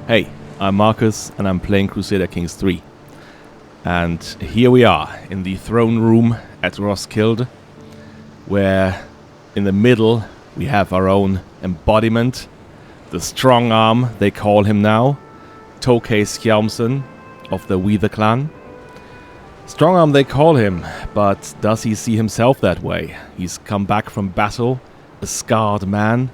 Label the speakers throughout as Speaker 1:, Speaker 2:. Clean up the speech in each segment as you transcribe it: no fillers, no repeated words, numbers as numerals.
Speaker 1: Hey, I'm Marcus and I'm playing Crusader Kings 3. And here we are in the throne room at Roskilde, where in the middle we have our own embodiment, the strong arm they call him now, Toke Skjalmsson of the Hvide clan. Strong arm they call him, but does he see himself that way? He's come back from battle, a scarred man,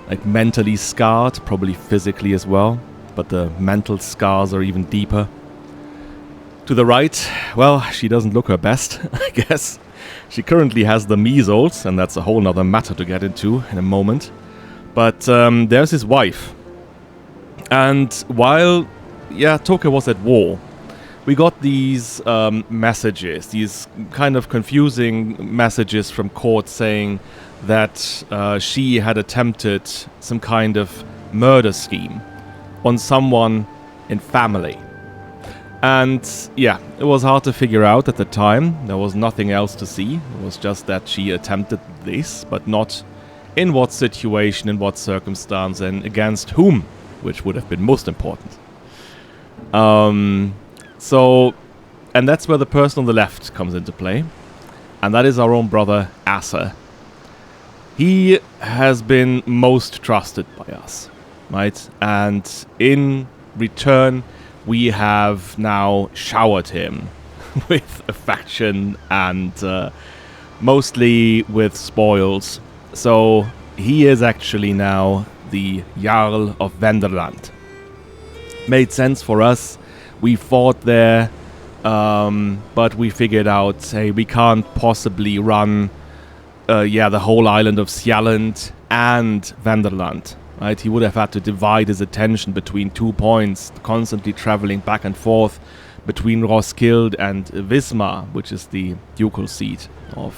Speaker 1: like mentally scarred, probably physically as well, but the mental scars are even deeper. To the right, well, she doesn't look her best, I guess. She currently has the measles, and that's a whole nother matter to get into in a moment. But there's his wife. And while, Toke was at war, we got these messages, these kind of confusing messages from court saying that she had attempted some kind of murder scheme on someone in family. And it was hard to figure out at the time. There was nothing else to see. It was just that she attempted this, but not in what situation, in what circumstance, and against whom, which would have been most important. And that's where the person on the left comes into play. And that is our own brother, Asa. He has been most trusted by us, right? And in return, we have now showered him with affection and mostly with spoils. So he is actually now the Jarl of Venderland. Made sense for us. We fought there, but we figured out, hey, we can't possibly run the whole island of Sjalland and Venderland. Right? He would have had to divide his attention between 2 points, constantly traveling back and forth between Roskilde and Wismar, which is the ducal seat of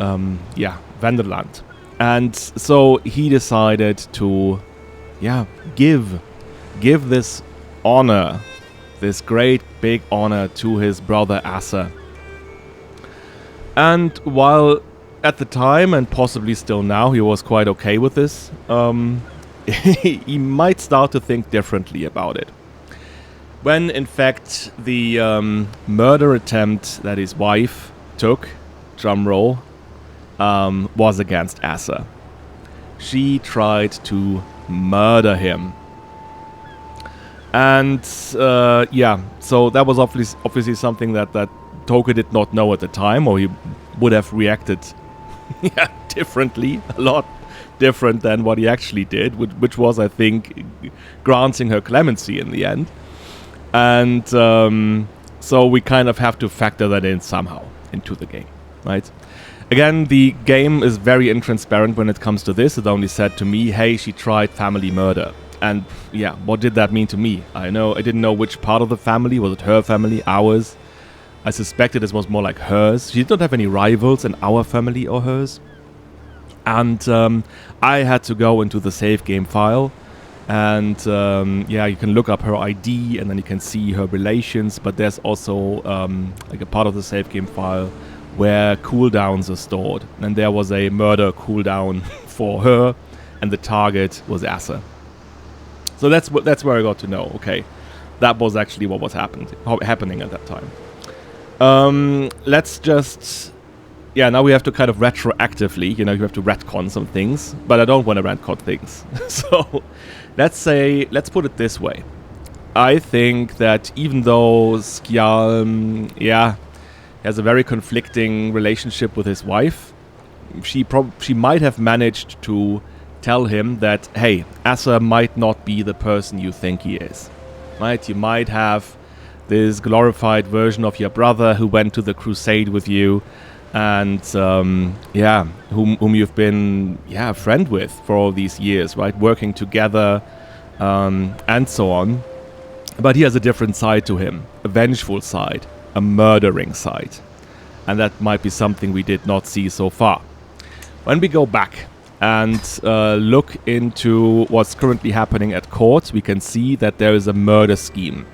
Speaker 1: Venderland. And so he decided to give this honor, this great big honor, to his brother Asa. And while at the time, and possibly still now, he was quite okay with this, he might start to think differently about it. When, in fact, the murder attempt that his wife took, drumroll, was against Asa. She tried to murder him. And, so that was obviously something that Toke did not know at the time, or he would have reacted differently, a lot different than what he actually did, which was, I think, granting her clemency in the end. And so we kind of have to factor that in somehow into the game, right? Again, the game is very intransparent when it comes to this. It only said to me, hey, she tried family murder. And what did that mean to me? I didn't know which part of the family. Was it her family, ours? I suspected this was more like hers. She did not have any rivals in our family or hers. And I had to go into the save game file. And you can look up her ID and then you can see her relations. But there's also like a part of the save game file where cooldowns are stored. And there was a murder cooldown for her. And the target was Asa. So that's where I got to know, okay, that was actually what was happening at that time. Let's just, now we have to kind of retroactively, you have to retcon some things, but I don't want to retcon things. So let's put it this way. I think that even though Skjalm, has a very conflicting relationship with his wife, she might have managed to tell him that, hey, Asa might not be the person you think he is, right? You might have this glorified version of your brother who went to the crusade with you and, whom you've been, a friend with for all these years, right? Working together, and so on. But he has a different side to him, a vengeful side, a murdering side. And that might be something we did not see so far. When we go back and look into what's currently happening at court, we can see that there is a murder scheme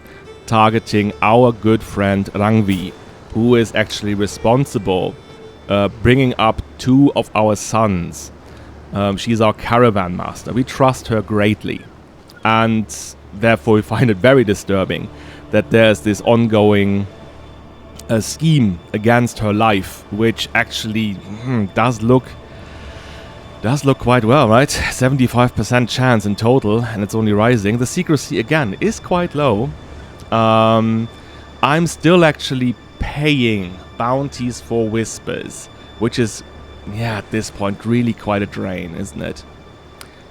Speaker 1: targeting our good friend Rangvi, who is actually responsible bringing up 2 of our sons. She's our caravan master. We trust her greatly. And therefore we find it very disturbing that there's this ongoing scheme against her life, which actually does look quite well, right? 75% chance in total, and it's only rising. The secrecy, again, is quite low. I'm still actually paying bounties for whispers, which is, yeah, at this point, really quite a drain, isn't it?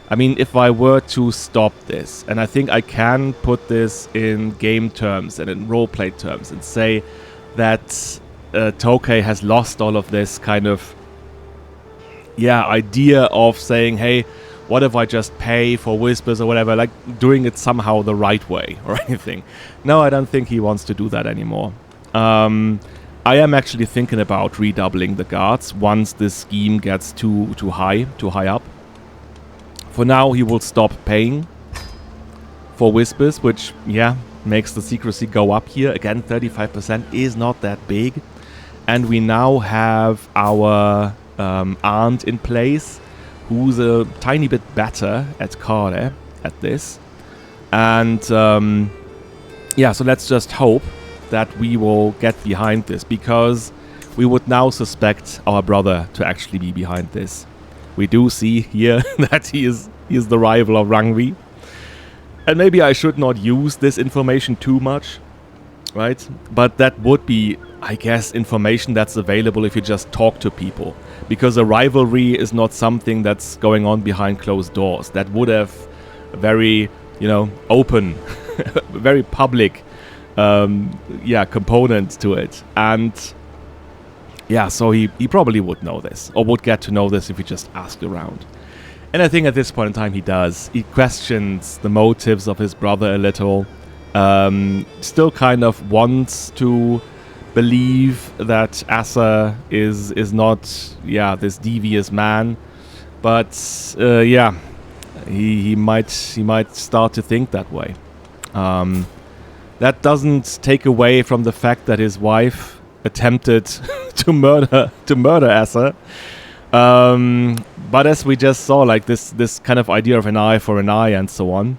Speaker 1: I mean, if I were to stop this, and I think I can put this in game terms and in roleplay terms and say that Toke has lost all of this kind of idea of saying, hey, what if I just pay for whispers or whatever, like doing it somehow the right way or anything. No, I don't think he wants to do that anymore. I am actually thinking about redoubling the guards once this scheme gets too high up. For now, he will stop paying for whispers, which, makes the secrecy go up here. Again, 35% is not that big. And we now have our aunt in place, who's a tiny bit better at Hvide at this. And, so let's just hope that we will get behind this, because we would now suspect our brother to actually be behind this. We do see here that he is the rival of Hvide. And maybe I should not use this information too much, right? But that would be, I guess, information that's available if you just talk to people. Because a rivalry is not something that's going on behind closed doors. That would have a very, open, very public, component to it. And, so he probably would know this, or would get to know this if he just asked around. And I think at this point in time he does. He questions the motives of his brother a little. Still kind of wants to believe that Asa is not, this devious man. But, he might start to think that way. That doesn't take away from the fact that his wife attempted to murder Asa. But as we just saw, like this kind of idea of an eye for an eye and so on,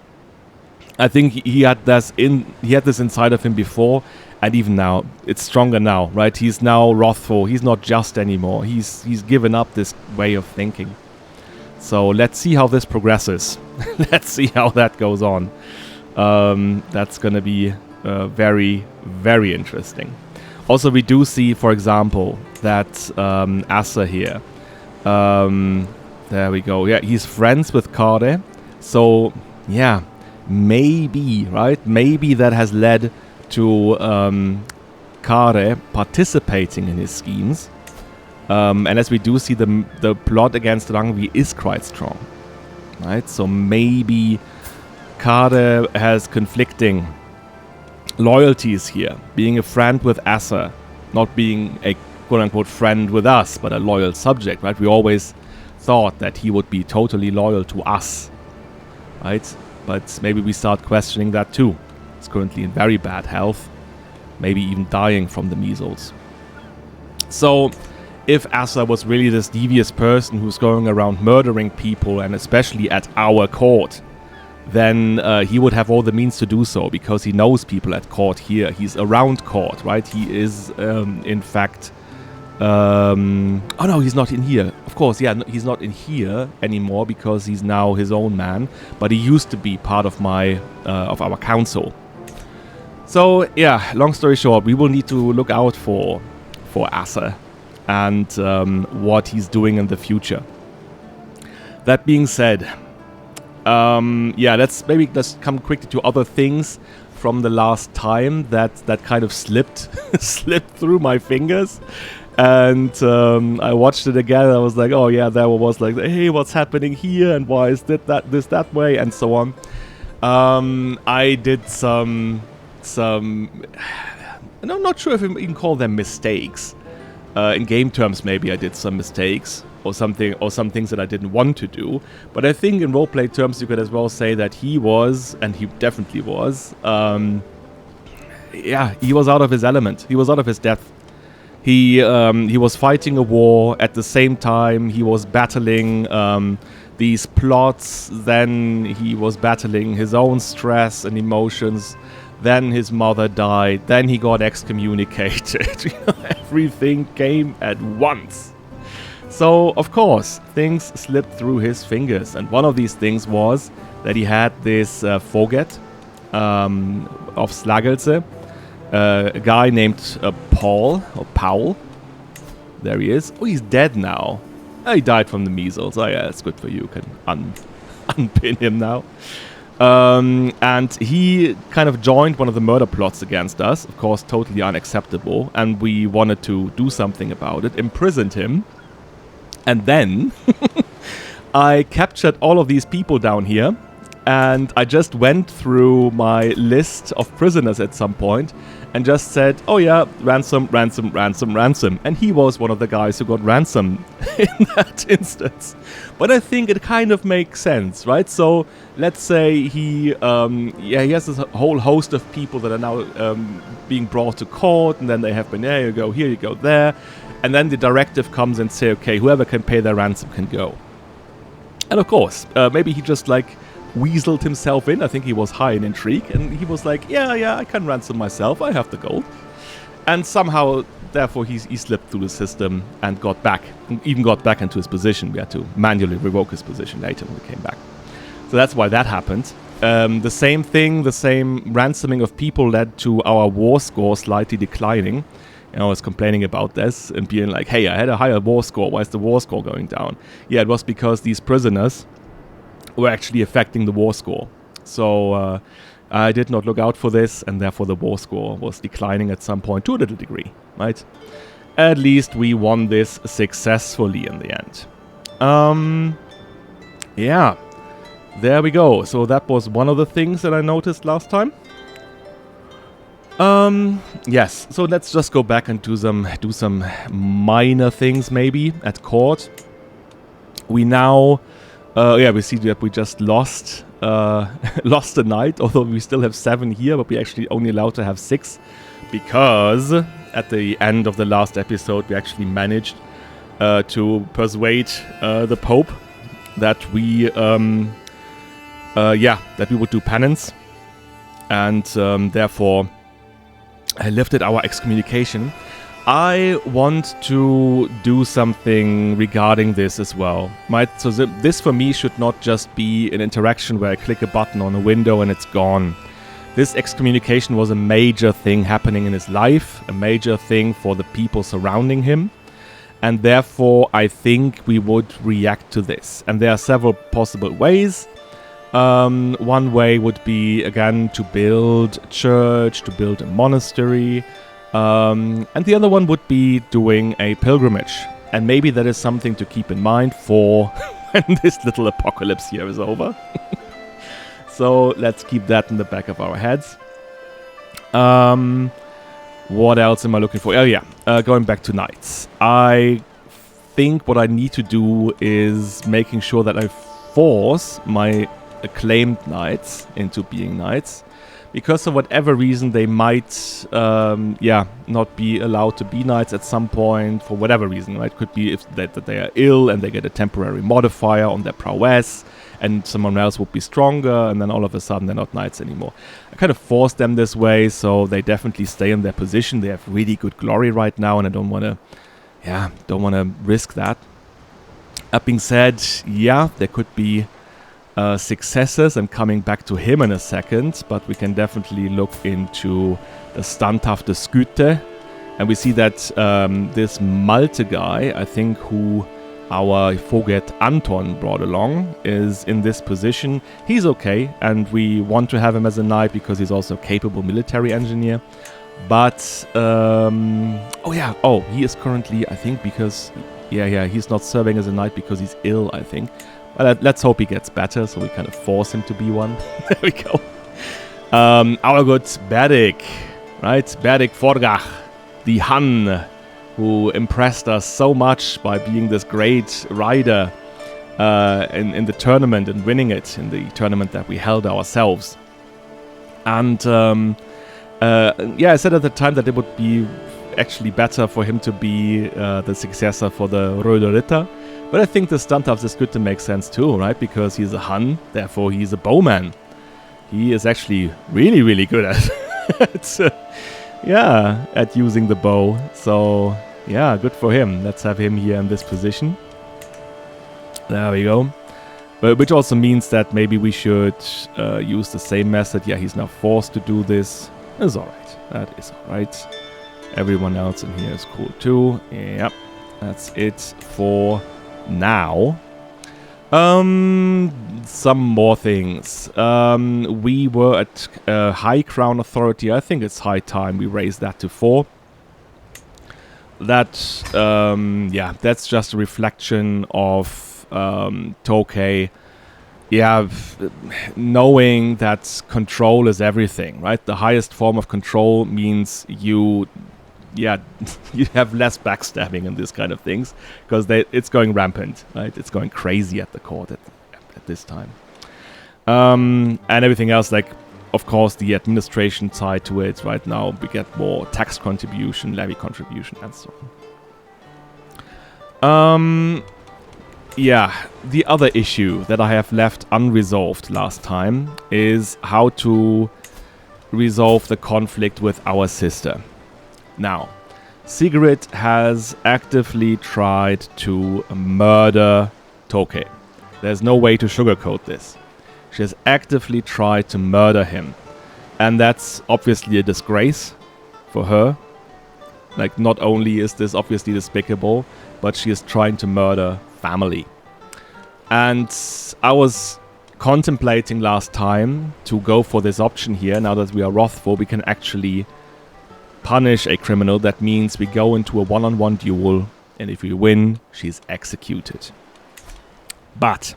Speaker 1: I think he had this inside of him before, and even now it's stronger now, right? He's now wrathful. He's not just anymore. He's given up this way of thinking. So let's see how this progresses. Let's see how that goes on. That's gonna be very, very interesting. Also, we do see, for example, that Asa here. There we go. Yeah, he's friends with Hvide. So, maybe, right? Maybe that has led to Hvide participating in his schemes. And as we do see, the plot against Hvide is quite strong, right? So maybe Hvide has conflicting loyalties here. Being a friend with Asa, not being a quote-unquote friend with us, but a loyal subject, right? We always thought that he would be totally loyal to us, right? But maybe we start questioning that too. He's currently in very bad health, maybe even dying from the measles. So, if Asa was really this devious person who's going around murdering people, and especially at our court, then he would have all the means to do so, because he knows people at court here. He's around court, right? He is, in fact... oh no, he's not in here. Of course, he's not in here anymore because he's now his own man. But he used to be part of of our council. So long story short, we will need to look out for Asa and what he's doing in the future. That being said, let's come quickly to other things from the last time that kind of slipped through my fingers. And I watched it again, and I was like, oh yeah, there was like, hey, what's happening here, and why is this that way, and so on. I did some and I'm not sure if you can call them mistakes. In game terms, maybe I did some mistakes or some things that I didn't want to do. But I think in roleplay terms, you could as well say that he was, and he definitely was, he was out of his element. He was out of his depth. He was fighting a war at the same time. He was battling these plots. Then he was battling his own stress and emotions. Then his mother died. Then he got excommunicated. Everything came at once. So, of course, things slipped through his fingers. And one of these things was that he had this Hvide of Slagelse, a guy named Paul, or Powell. There he is. Oh, he's dead now. He died from the measles. Oh, yeah, that's good for you. You can unpin him now. And he kind of joined one of the murder plots against us. Of course, totally unacceptable. And we wanted to do something about it. Imprisoned him. And then I captured all of these people down here. And I just went through my list of prisoners at some point and just said, oh yeah, ransom, ransom, ransom, ransom. And he was one of the guys who got ransomed in that instance. But I think it kind of makes sense, right? So let's say he has this whole host of people that are now being brought to court, and then they have been, there you go, here you go, there. And then the directive comes and say, okay, whoever can pay their ransom can go. And of course, maybe he just weaseled himself in. I think he was high in intrigue, and he was like, yeah, I can ransom myself, I have the gold. And somehow, therefore, he slipped through the system and got back into his position. We had to manually revoke his position later when we came back. So that's why that happened. The same ransoming of people led to our war score slightly declining. I was complaining about this and being like, hey, I had a higher war score, why is the war score going down? Yeah, it was because these prisoners were actually affecting the war score. So I did not look out for this, and therefore the war score was declining at some point to a little degree, right? At least we won this successfully in the end. Yeah, there we go. So that was one of the things that I noticed last time. Yes, so let's just go back and do some minor things maybe at court. We now... we see that we just lost a knight, although we still have 7 here, but we're actually only allowed to have 6, because at the end of the last episode we actually managed to persuade the Pope that we would do penance, and therefore lifted our excommunication. I want to do something regarding this as well. So this for me should not just be an interaction where I click a button on a window and it's gone. This excommunication was a major thing happening in his life, a major thing for the people surrounding him, and therefore I think we would react to this. And there are several possible ways. One way would be, again, to build a church, to build a monastery. And the other one would be doing a pilgrimage. And maybe that is something to keep in mind for when this little apocalypse here is over. So let's keep that in the back of our heads. What else am I looking for? Oh yeah, going back to knights. I think what I need to do is making sure that I force my acclaimed knights into being knights. Because for whatever reason they might, not be allowed to be knights at some point, for whatever reason, right? Could be if that they are ill and they get a temporary modifier on their prowess, and someone else would be stronger, and then all of a sudden they're not knights anymore. I kind of forced them this way, so they definitely stay in their position. They have really good glory right now, and I don't want to risk that. That being said, yeah, there could be successes. I'm coming back to him in a second, but we can definitely look into the standhafte Skytte, and we see that this Malte guy, I think, who our Hvide Anton brought along, is in this position. He's okay, and we want to have him as a knight because he's also a capable military engineer. But he is currently, I think, because he's not serving as a knight because he's ill, I think. Well, let's hope he gets better, so we kind of force him to be one. There we go. Our good Berdik, right? Berdik Forgach, the Hun, who impressed us so much by being this great rider in the tournament and winning it in the tournament that we held ourselves. And I said at the time that it would be actually better for him to be the successor for the Röde Ritter, But I think the Stuntops is good to make sense too, right? Because he's a Hun, therefore he's a bowman. He is actually really, really good at using the bow. So, yeah, good for him. Let's have him here in this position. There we go. But which also means that maybe we should use the same method. Yeah, he's now forced to do this. That's alright. That is alright. Everyone else in here is cool too. Yep. That's it for now. Some more things. We were at High Crown Authority. I think it's high time we raised that to 4. That, yeah, that's just a reflection of Toke, yeah, knowing that control is everything, right? The highest form of control means you have less backstabbing and this kind of things, because it's going rampant, right? It's going crazy at the court at this time. And everything else, like, of course, the administration side to it right now, we get more tax contribution, levy contribution, and so on. Yeah, the other issue that I have left unresolved last time is how to resolve the conflict with our sister. Now, Sigrid has actively tried to murder Toke. There's no way to sugarcoat this. She has actively tried to murder him. And that's obviously a disgrace for her. Like, not only is this obviously despicable, but she is trying to murder family. And I was contemplating last time to go for this option here. Now that we are wrathful, we can actually punish a criminal. That means we go into a one-on-one duel, and if we win, she's executed. But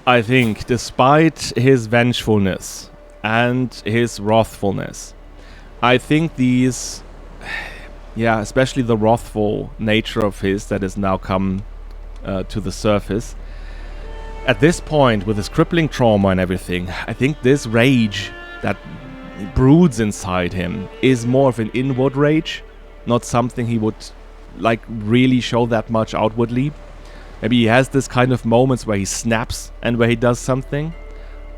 Speaker 1: I think, despite his vengefulness and his wrathfulness, I think these, yeah, especially the wrathful nature of his that has now come to the surface, at this point, with his crippling trauma and everything, I think this rage that broods inside him is more of an inward rage, not something he would, like, really show that much outwardly. Maybe he has this kind of moments where he snaps and where he does something,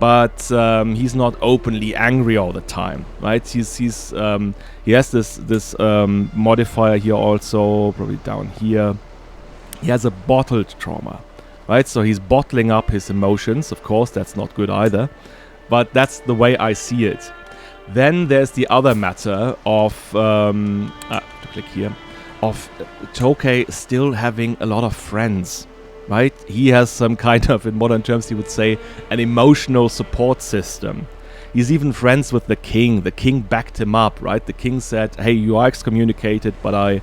Speaker 1: but he's not openly angry all the time, right? He has this modifier here also, probably down here. He has a bottled trauma, right? So he's bottling up his emotions. Of course, that's not good either, but that's the way I see it. Then there's the other matter of to click here, of Toke still having a lot of friends, right? He has some kind of, in modern terms, you would say, an emotional support system. He's even friends with the king. The king backed him up, right? The king said, hey, you are excommunicated, but I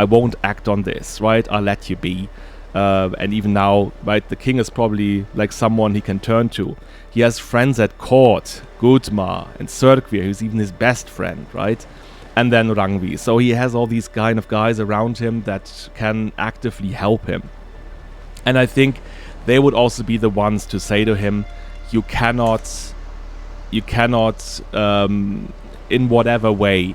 Speaker 1: won't act on this, right? I'll let you be. And even now, right, the king is probably like someone he can turn to. He has friends at court, Gudmar and Serkvir, who's even his best friend, right? And then Rangvi. So he has all these kind of guys around him that can actively help him. And I think they would also be the ones to say to him, you cannot, in whatever way,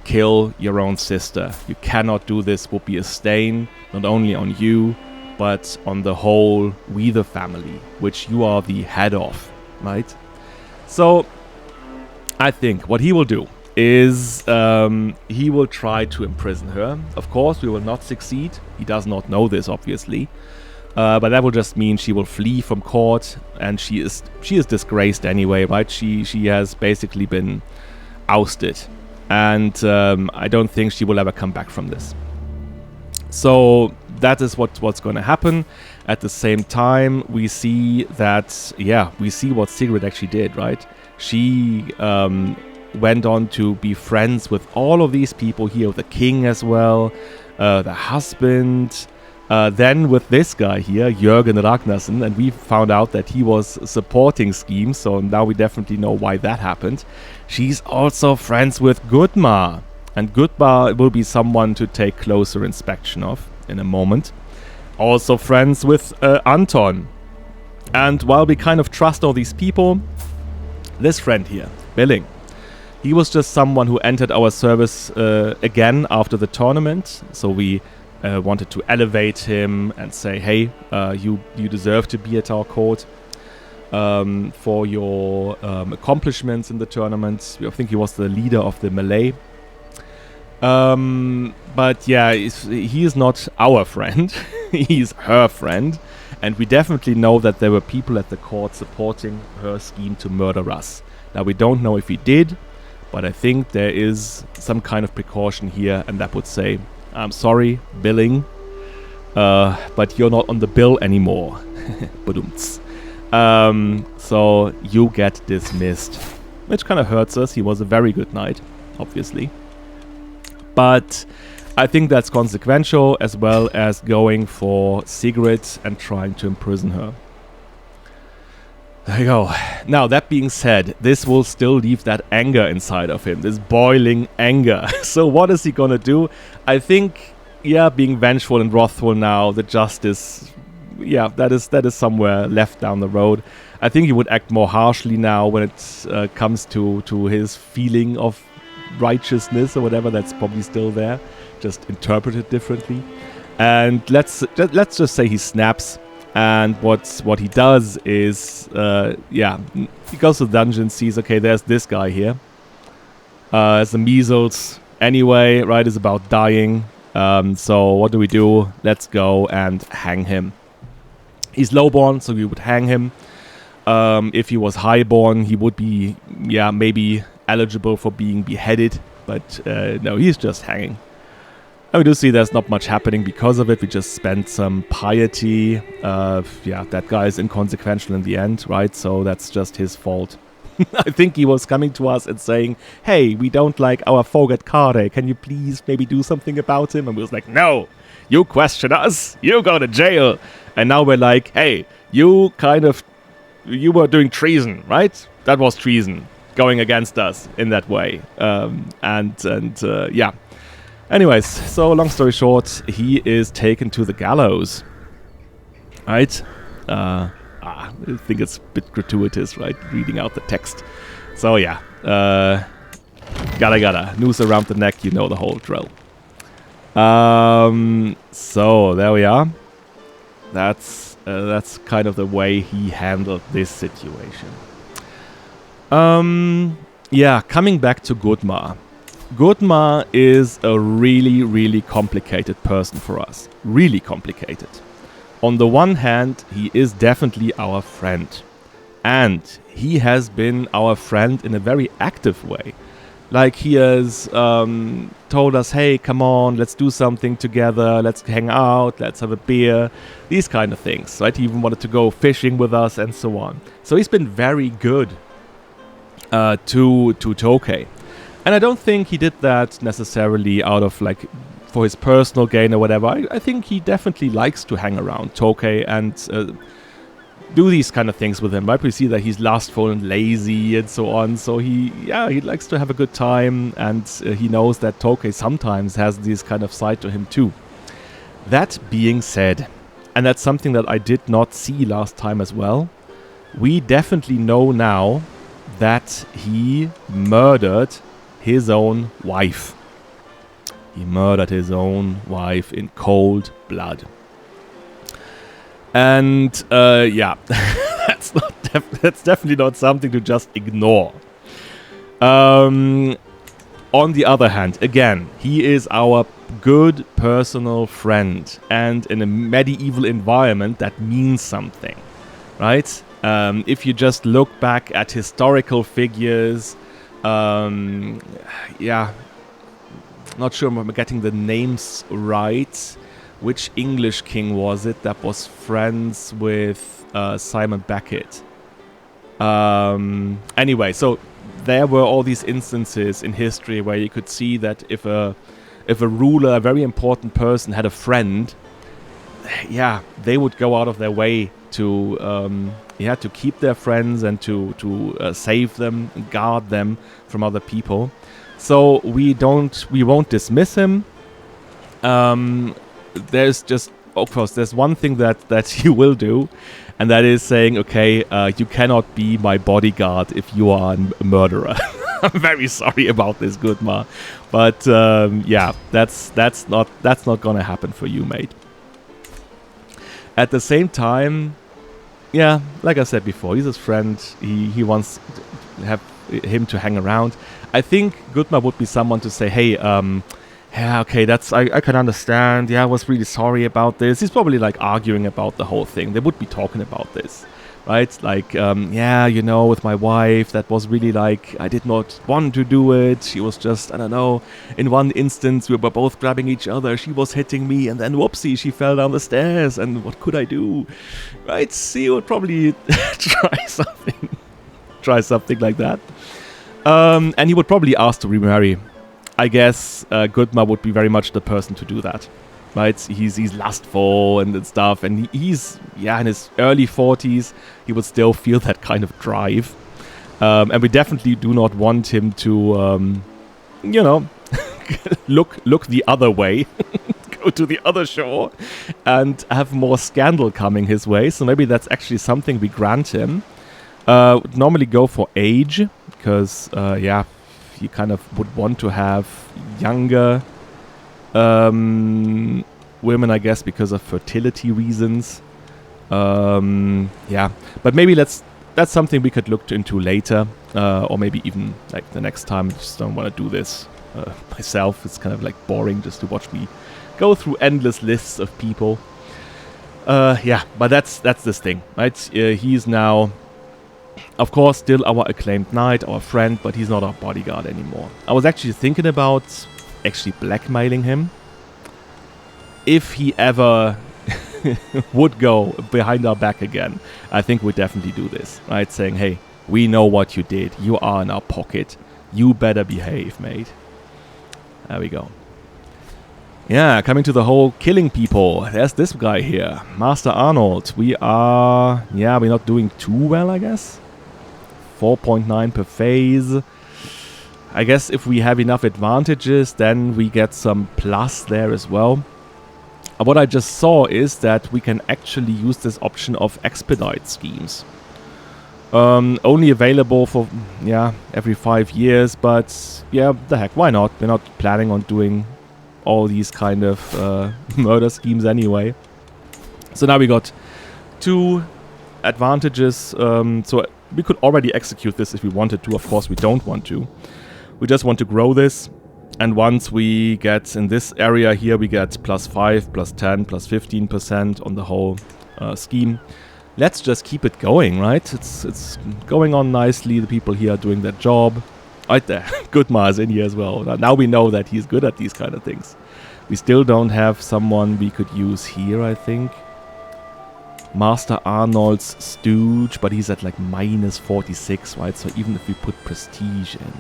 Speaker 1: kill your own sister. You cannot do this. Would be a stain not only on you, but on the whole Hvide family, which you are the head of, right? So I think what he will do is he will try to imprison her. Of course, we will not succeed. He does not know this, obviously. But that will just mean she will flee from court, and she is disgraced anyway, right? She has basically been ousted. And I don't think she will ever come back from this. So that is what's going to happen. At the same time, we see that, yeah, we see what Sigrid actually did, right? She went on to be friends with all of these people here, the king as well, the husband, then with this guy here, Jørgen Ragnarsson, and we found out that he was supporting schemes, so now we definitely know why that happened. She's also friends with Gudmar, and Gudmar will be someone to take closer inspection of in a moment. Also friends with Anton. And while we kind of trust all these people, this friend here, Billing, he was just someone who entered our service again after the tournament. So we wanted to elevate him and say, hey, you deserve to be at our court for your accomplishments in the tournament. I think he was the leader of the melee. But yeah, he is not our friend. He's her friend. And we definitely know that there were people at the court supporting her scheme to murder us. Now, we don't know if he did, but I think there is some kind of precaution here, and that would say, I'm sorry, billing, but you're not on the bill anymore. Badumts. So you get dismissed, which kind of hurts us. He was a very good knight, obviously. But I think that's consequential, as well as going for Sigrid and trying to imprison her. There you go. Now, that being said, this will still leave that anger inside of him, this boiling anger. So what is he gonna do? I think, yeah, being vengeful and wrathful now, the justice, yeah, that is somewhere left down the road. I think he would act more harshly now when it comes to his feeling of righteousness or whatever. That's probably still there, just interpreted differently. And let's just say he snaps. And what he does is, yeah, he goes to the dungeon, sees, okay, there's this guy here. Has the measles anyway, right, is about dying. So what do? Let's go and hang him. He's lowborn, so we would hang him. If he was highborn, he would be, yeah, maybe eligible for being beheaded. But no, he's just hanging. And we do see there's not much happening because of it. We just spent some piety. Yeah, that guy is inconsequential in the end, right? So that's just his fault. I think he was coming to us and saying, hey, we don't like our folk at Hvide. Can you please maybe do something about him? And we was like, no, you question us, you go to jail. And now we're like, hey, you were doing treason, right? That was treason, going against us in that way. Yeah. Anyways, so long story short, he is taken to the gallows. Right? I think it's a bit gratuitous, right? Reading out the text. So yeah. Gotta. Noose around the neck, you know the whole drill. So there we are. That's kind of the way he handled this situation. Yeah, coming back to Gudmar. Gudmar is a really, really complicated person for us. Really complicated. On the one hand, he is definitely our friend. And he has been our friend in a very active way. Like he has told us, hey, come on, let's do something together, let's hang out, let's have a beer, these kind of things, right? He even wanted to go fishing with us and so on. So he's been very good to Toke. And I don't think he did that necessarily out of, like, for his personal gain or whatever. I think he definitely likes to hang around Toke and do these kind of things with him, right? We see that he's lustful and lazy and so on. So he likes to have a good time, and he knows that Toke sometimes has this kind of side to him too. That being said, and that's something that I did not see last time as well, we definitely know now that he murdered his own wife. He murdered his own wife in cold blood. And yeah, that's definitely not something to just ignore. On the other hand, again, he is our good personal friend, and in a medieval environment, that means something, right? If you just look back at historical figures, yeah, not sure if I'm getting the names right. Which English king was it that was friends with Simon Beckett? Anyway, so there were all these instances in history where you could see that if a ruler, a very important person, had a friend, yeah, they would go out of their way to keep their friends and to save them, and guard them from other people. So we won't dismiss him. There's just, of course, there's one thing that you will do, and that is saying, okay, you cannot be my bodyguard if you are a murderer. I'm very sorry about this, Gudmar, but yeah, that's not gonna happen for you, mate. At the same time, yeah, like I said before, he's his friend. He wants to have him to hang around. I think Gudmar would be someone to say, hey, yeah, okay, I can understand. Yeah, I was really sorry about this. He's probably like arguing about the whole thing. They would be talking about this, right? Like, yeah, you know, with my wife, that was really like, I did not want to do it. She was just, I don't know, in one instance, we were both grabbing each other. She was hitting me, and then whoopsie, she fell down the stairs. And what could I do? Right? He would probably try something like that. And he would probably ask to remarry. I guess Gudmar would be very much the person to do that, right? He's lustful and stuff, and he's in his early 40s. He would still feel that kind of drive, and we definitely do not want him to, you know, look the other way, go to the other shore, and have more scandal coming his way. So maybe that's actually something we grant him. Would normally go for age, because you kind of would want to have younger women, I guess, because of fertility reasons. Yeah, but maybe that's something we could look into later, or maybe even like the next time. I just don't want to do this myself. It's kind of like boring just to watch me go through endless lists of people. Yeah, but that's this thing, right? He's now, of course, still our acclaimed knight, our friend, but he's not our bodyguard anymore. I was actually thinking about actually blackmailing him. If he ever would go behind our back again, I think we'd definitely do this, right? Saying, hey, we know what you did. You are in our pocket. You better behave, mate. There we go. Yeah, coming to the whole killing people. There's this guy here, Master Arnold. We're not doing too well, I guess. 4.9 per phase. I guess if we have enough advantages, then we get some plus there as well. What I just saw is that we can actually use this option of expedite schemes. Only available for, every 5 years, but yeah, the heck, why not? We're not planning on doing all these kind of murder schemes anyway. So now we got 2 advantages, so we could already execute this if we wanted to. Of course, we don't want to. We just want to grow this. And once we get in this area here, we get +5, +10, +15% on the whole scheme. Let's just keep it going, right? It's going on nicely. The people here are doing their job. Right there. Gudmar is in here as well. Now we know that he's good at these kind of things. We still don't have someone we could use here, I think. Master Arnold's stooge, but he's at like -46, right? So even if we put prestige in,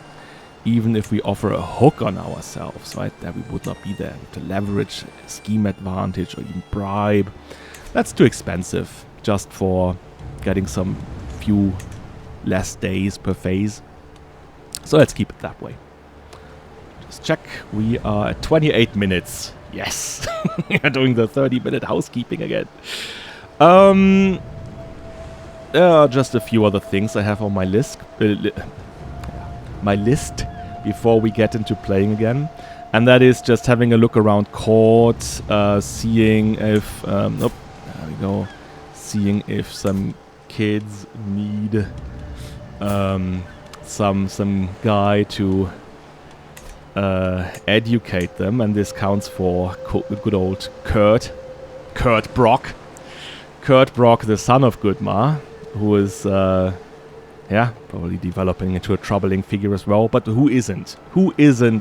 Speaker 1: even if we offer a hook on ourselves, right, there we would not be there. To leverage scheme advantage or even bribe, that's too expensive just for getting some few less days per phase. So let's keep it that way. Just check. We are at 28 minutes. Yes. We are doing the 30-minute housekeeping again. There are just a few other things I have on my list. Before we get into playing again. And that is just having a look around court, seeing if... there we go. Seeing if some kids need some guy to educate them, and this counts for good old Kurt Brock, the son of Gudmar, who is probably developing into a troubling figure as well. But who isn't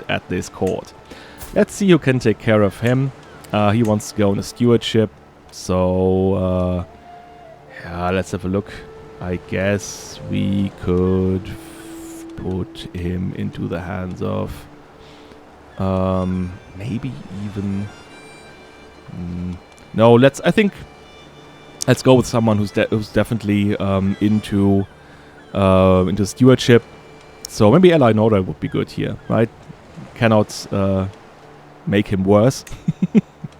Speaker 1: at this court? Let's see who can take care of him. He wants to go on a stewardship, so let's have a look. I guess we could put him into the hands of maybe even no. Let's go with someone who's definitely into stewardship. So maybe Eleonora would be good here, right? Cannot make him worse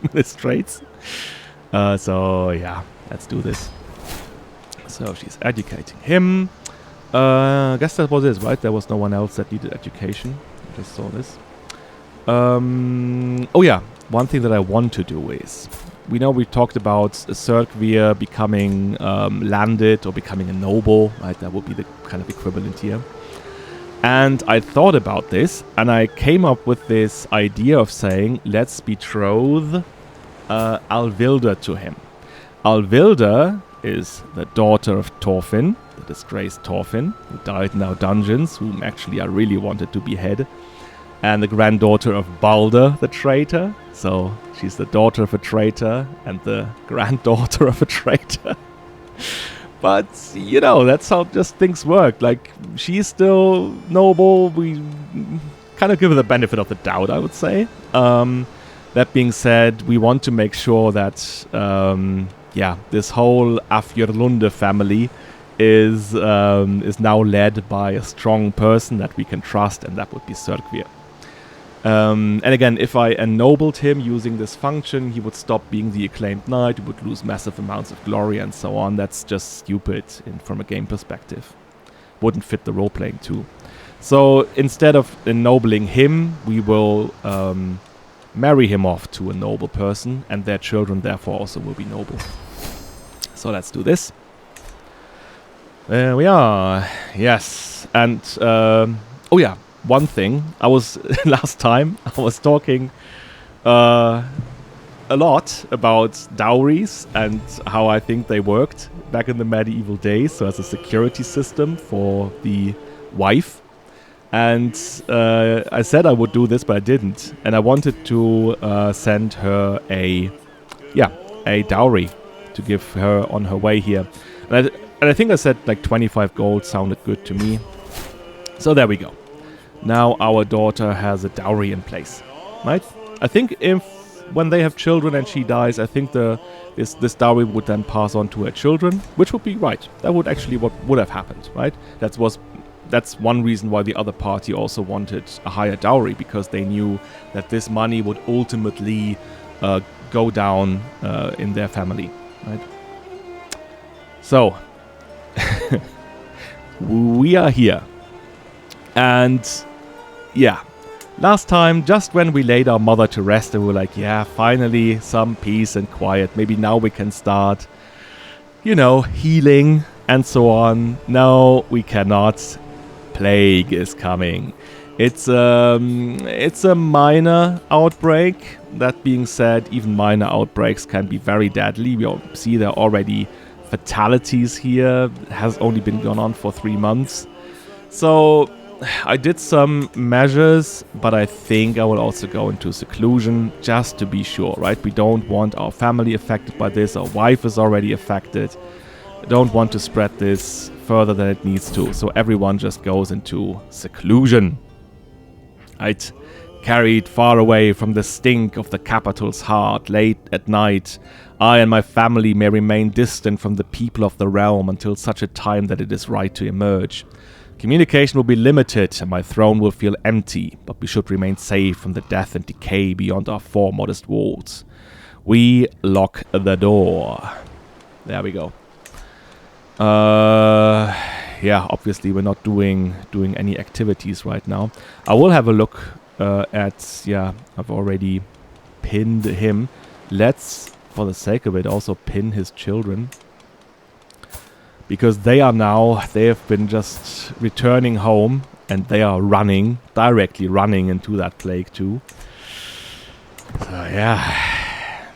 Speaker 1: with his traits. So yeah, let's do this. So she's educating him. I guess that was it, right? There was no one else that needed education. I just saw this. Oh yeah, one thing that I want to do is... We know we talked about Seclusion becoming landed or becoming a noble, right? That would be the kind of equivalent here. And I thought about this, and I came up with this idea of saying, let's betroth Alvilda to him. Alvilda is the daughter of Thorfinn, the disgraced Thorfinn, who died in our dungeons, whom actually I really wanted to behead. And the granddaughter of Balder, the traitor. So she's the daughter of a traitor and the granddaughter of a traitor. But, you know, that's how just things work. Like, she's still noble. We kind of give her the benefit of the doubt, I would say. That being said, we want to make sure that, this whole Afjörlunde family is now led by a strong person that we can trust, and that would be Seclusion. And again, if I ennobled him using this function, he would stop being the acclaimed knight, he would lose massive amounts of glory and so on. That's just stupid from a game perspective. Wouldn't fit the role-playing too. So instead of ennobling him, we will marry him off to a noble person, and their children therefore also will be noble. So let's do this. There we are. Yes. And, oh yeah. One thing, I was last time I was talking a lot about dowries and how I think they worked back in the medieval days, so as a security system for the wife. And I said I would do this, but I didn't. And I wanted to send her a dowry to give her on her way here. And I think I said like 25 gold sounded good to me. So there we go. Now our daughter has a dowry in place, right? I think when they have children and she dies, I think this dowry would then pass on to her children, which would be right. That would actually what would have happened, right? That's one reason why the other party also wanted a higher dowry, because they knew that this money would ultimately go down in their family, right? So we are here. And, yeah, last time, just when we laid our mother to rest, and we were like, yeah, finally, some peace and quiet. Maybe now we can start, you know, healing and so on. No, we cannot. Plague is coming. It's a minor outbreak. That being said, even minor outbreaks can be very deadly. We all see there are already fatalities here. It has only been going on for 3 months. So... I did some measures, but I think I will also go into seclusion just to be sure, right? We don't want our family affected by this. Our wife is already affected. I don't want to spread this further than it needs to. So everyone just goes into seclusion. Right? Carried far away from the stink of the capital's heart, late at night, I and my family may remain distant from the people of the realm until such a time that it is right to emerge. Communication will be limited and my throne will feel empty, but we should remain safe from the death and decay beyond our 4 modest walls. We lock the door. There we go. Yeah, obviously we're not doing any activities right now. I will have a look I've already pinned him. Let's, for the sake of it, also pin his children. Because they have been just returning home and they are directly running into that plague too. So yeah.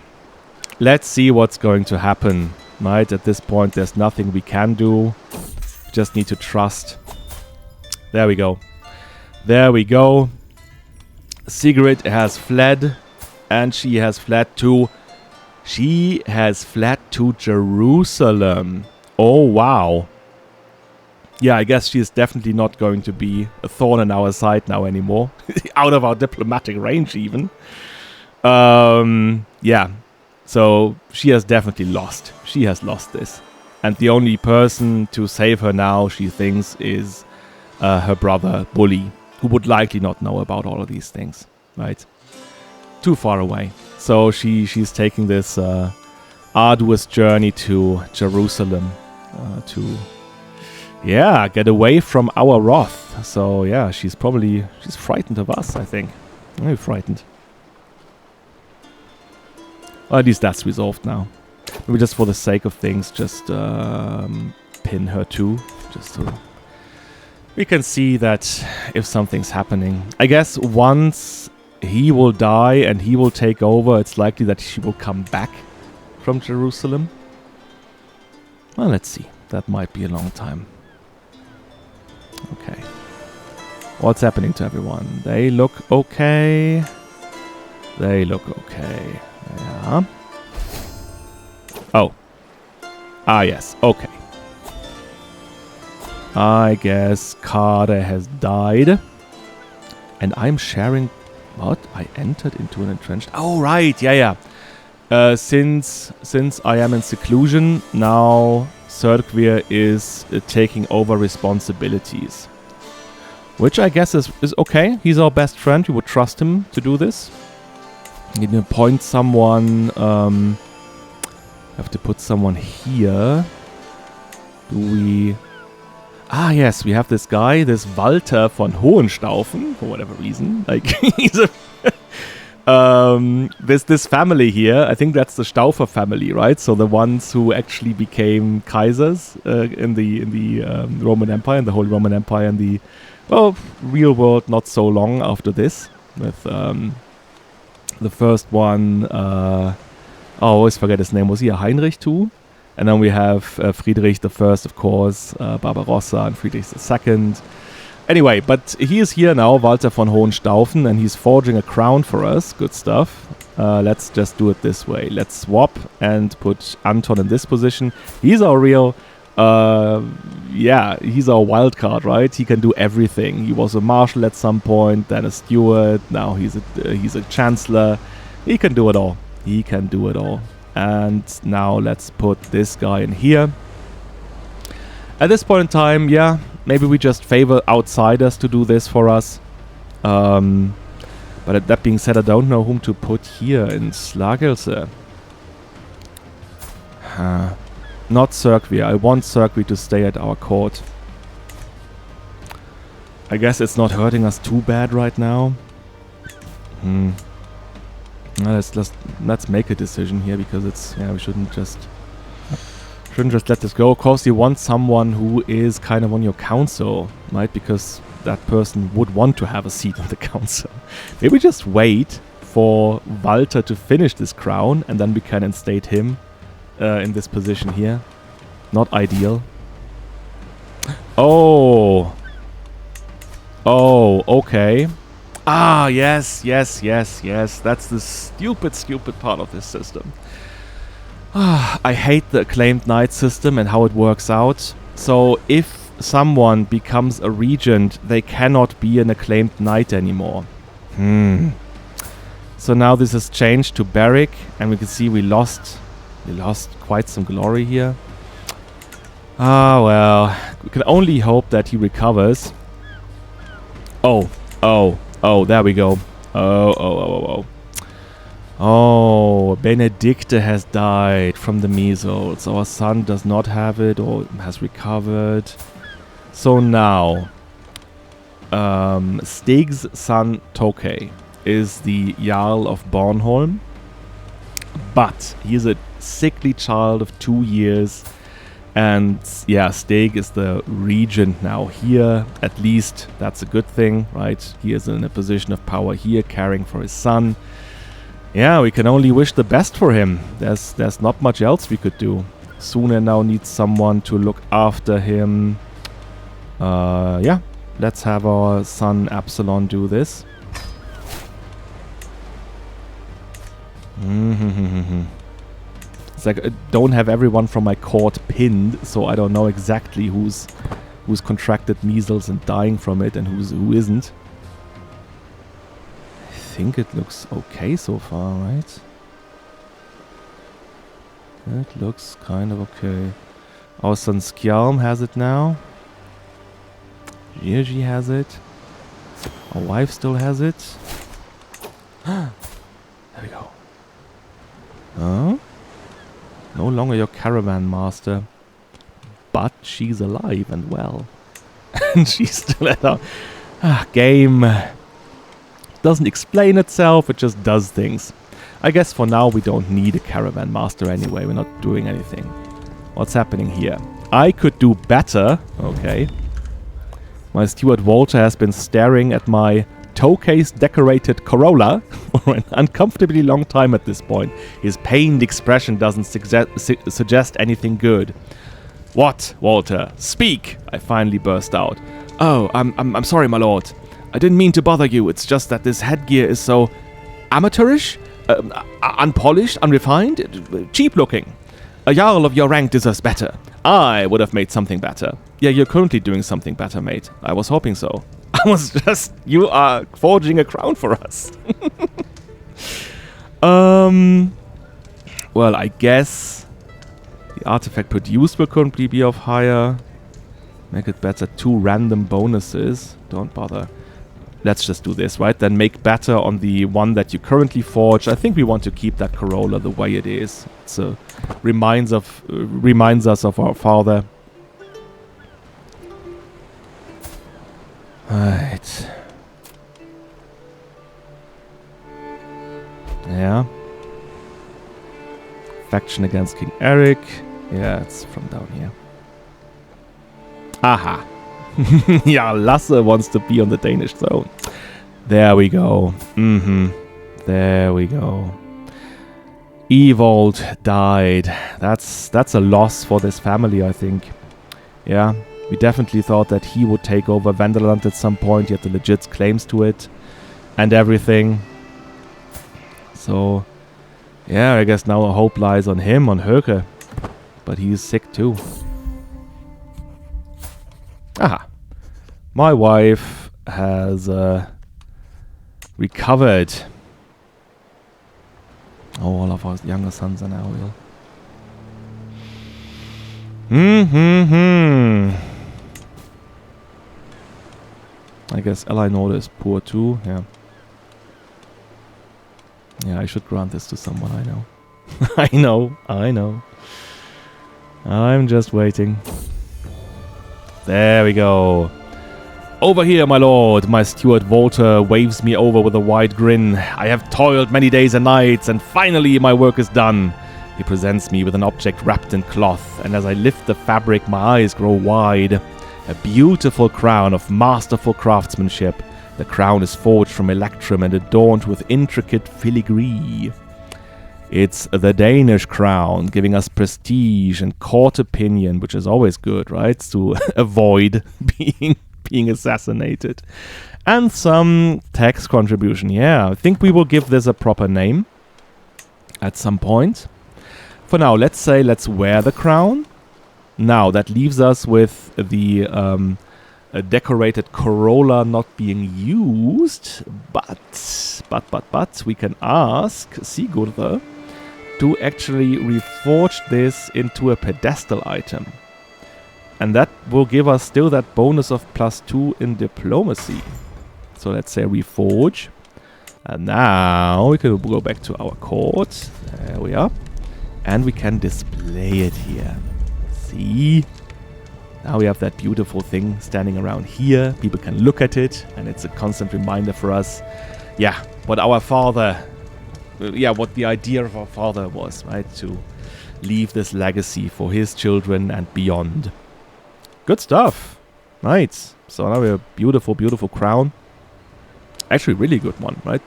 Speaker 1: Let's see what's going to happen. Right, at this point there's nothing we can do. We just need to trust. There we go. There we go. Sigrid has fled. And she has fled to Jerusalem. Oh, wow. Yeah, I guess she's definitely not going to be a thorn in our side now anymore. Out of our diplomatic range, even. Yeah. So, she has definitely lost. She has lost this. And the only person to save her now, she thinks, is her brother, Bully, who would likely not know about all of these things. Right? Too far away. So, she's taking this arduous journey to Jerusalem. To Yeah, get away from our wrath. So yeah, she's frightened of us, I think. Very frightened. Well, at least that's resolved now. Maybe just for the sake of things, just pin her too. Just so we can see that if something's happening. I guess once he will die and he will take over, it's likely that she will come back from Jerusalem. Well, let's see. That might be a long time. Okay. What's happening to everyone? They look okay. They look okay. Yeah. Oh. Ah, yes. Okay. I guess Carter has died. And I'm sharing... What? I entered into an entrenched... Oh, right. Yeah, yeah. Since I am in seclusion, now Serkvir is taking over responsibilities. Which I guess is okay. He's our best friend. We would trust him to do this. Need to appoint someone. Have to put someone here. Do we... Ah, yes, we have this guy, this Walter von Hohenstaufen, for whatever reason. Like, he's a... this family here, I think that's the Stauffer family, right? So the ones who actually became Kaisers in the Roman Empire, in the Holy Roman Empire, and the, well, real world not so long after this. With the first one, I always forget his name. Was he a Heinrich too? And then we have Friedrich the First, of course, Barbarossa, and Friedrich the Second. Anyway, but he is here now, Walter von Hohenstaufen, and he's forging a crown for us. Good stuff. Let's just do it this way. Let's swap and put Anton in this position. He's our real, he's our wild card, right? He can do everything. He was a marshal at some point, then a steward. Now he's a chancellor. He can do it all. He can do it all. And now let's put this guy in here. At this point in time, yeah, maybe we just favor outsiders to do this for us. But that being said, I don't know whom to put here in Slagelse. Not Serkvir. I want Serkvir to stay at our court. I guess it's not hurting us too bad right now. Let's make a decision here, because it's, yeah, we shouldn't just let this go. Of course, you want someone who is kind of on your council, right? Because that person would want to have a seat on the council. Maybe just wait for Walter to finish this crown, and then we can instate him in this position here. Not ideal. Oh, okay. Ah, yes. That's the stupid part of this system. I hate the acclaimed knight system and how it works out. So if someone becomes a regent, they cannot be an acclaimed knight anymore. So now this has changed to Beric, and we can see we lost quite some glory here. Ah, well, we can only hope that he recovers. Oh, there we go. Oh, Benedicta has died from the measles. Our son does not have it, or has recovered. So now, Stig's son Toke is the Jarl of Bornholm. But he is a sickly child of 2 years. And yeah, Stig is the regent now here. At least that's a good thing, right? He is in a position of power here, caring for his son. Yeah, we can only wish the best for him. There's not much else we could do. Sune now needs someone to look after him. Yeah, let's have our son Absalon do this. It's like I don't have everyone from my court pinned, so I don't know exactly who's contracted measles and dying from it and who isn't. I think it looks okay so far, right? It looks kind of okay. Our son Skjalm has it now. Gigi has it. Our wife still has it. There we go. Huh? No longer your caravan master. but she's alive and well. And she's still at our game. Doesn't explain itself, it just does things. I guess for now we don't need a caravan master anyway, we're not doing anything. What's happening here? I could do better. Okay. My steward Walter has been staring at my Toke's decorated Corolla for an uncomfortably long time at this point. His pained expression doesn't suggest anything good. What, Walter? Speak! I finally burst out. Oh, I'm sorry, my lord. I didn't mean to bother you. It's just that this headgear is so amateurish, unpolished, unrefined, cheap-looking. A Jarl of your rank deserves better. I would have made something better. Yeah, you're currently doing something better, mate. I was hoping so. You are forging a crown for us. Well, I guess the artifact produced will currently be of higher. Make it better. 2 random bonuses. Don't bother. Let's just do this, right? Then make better on the one that you currently forge. I think we want to keep that Corolla the way it is. It reminds us of our father. Right. Yeah. Faction against King Eric. Yeah, it's from down here. Aha. Yeah, Lasse wants to be on the Danish throne. There we go. There we go. Evold died. That's a loss for this family, I think. Yeah, we definitely thought that he would take over Vanderland at some point. He had the legit claims to it and everything. So, yeah, I guess now hope lies on him, on Höke. But he's sick too. Aha. My wife has recovered. Oh, all of our younger sons are now ill. I guess Eleanor is poor too, yeah. Yeah, I should grant this to someone I know. I know. I'm just waiting. There we go. Over here, my lord. My steward Walter waves me over with a wide grin. I have toiled many days and nights, and finally my work is done. He presents me with an object wrapped in cloth, and as I lift the fabric, my eyes grow wide. A beautiful crown of masterful craftsmanship. The crown is forged from electrum and adorned with intricate filigree. It's the Danish crown, giving us prestige and court opinion, which is always good, right? To avoid being assassinated. And some tax contribution. Yeah, I think we will give this a proper name at some point. For now, let's wear the crown. Now, that leaves us with the decorated Corolla not being used. But we can ask Sigurd to actually reforge this into a pedestal item. And that will give us still that bonus of +2 in diplomacy. So let's say reforge. And now we can go back to our court. There we are. And we can display it here. See? Now we have that beautiful thing standing around here. People can look at it. And it's a constant reminder for us. Yeah, what the idea of our father was, right? To leave this legacy for his children and beyond. Good stuff. Nice. So now we have a beautiful, beautiful crown. Actually, really good one, right?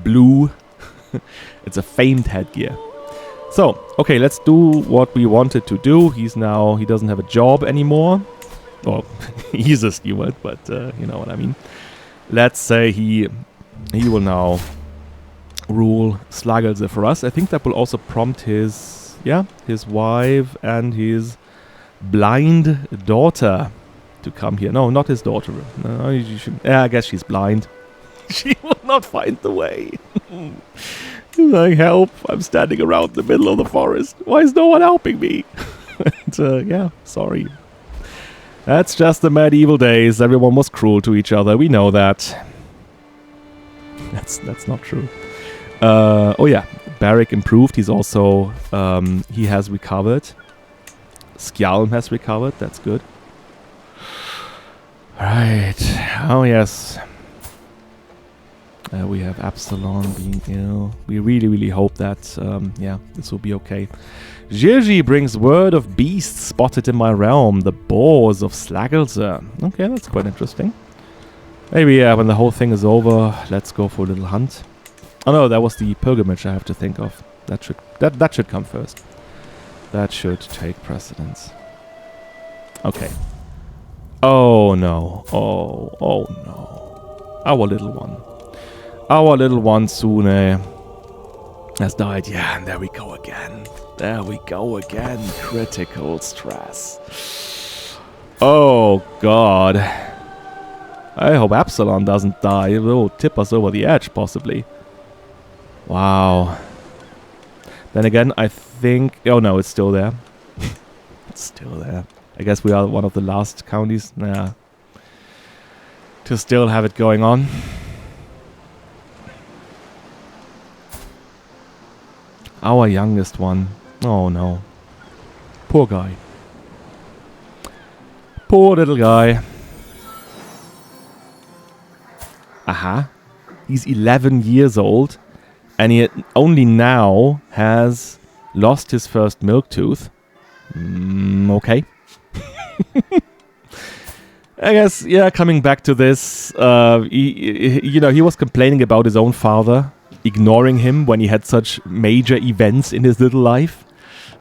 Speaker 1: Blue. It's a famed headgear. So, okay, let's do what we wanted to do. He doesn't have a job anymore. Well, he's a steward, but you know what I mean. Let's say he will now rule Slagelse for us. I think that will also prompt his wife and his blind daughter to come here. No, not his daughter. No, I guess she's blind. She will not find the way. Like, help, I'm standing around the middle of the forest. Why is no one helping me? And, sorry. That's just the medieval days. Everyone was cruel to each other. We know that. That's not true. Oh yeah, Barrick improved. He's also he has recovered. Skjalm has recovered. That's good. Right. Oh, yes. We have Absalom being ill. We really, really hope that, yeah, this will be okay. Jirji brings word of beasts spotted in my realm. The boars of Slagelser. Okay, that's quite interesting. Maybe when the whole thing is over, let's go for a little hunt. Oh no, that was the pilgrimage I have to think of. That should come first. That should take precedence. Okay. Oh no. Oh no. Our little one. Our little one Sune has died. Yeah, and there we go again. There we go again. Critical stress. Oh god. I hope Absalom doesn't die. It will tip us over the edge, possibly. Wow. Then again, I think... Oh no, it's still there. It's still there. I guess we are one of the last counties. Nah. To still have it going on. Our youngest one. Oh no. Poor guy. Poor little guy. Aha. He's 11 years old. And he only now has lost his first milk tooth. Okay. I guess, yeah, coming back to this, he was complaining about his own father ignoring him when he had such major events in his little life.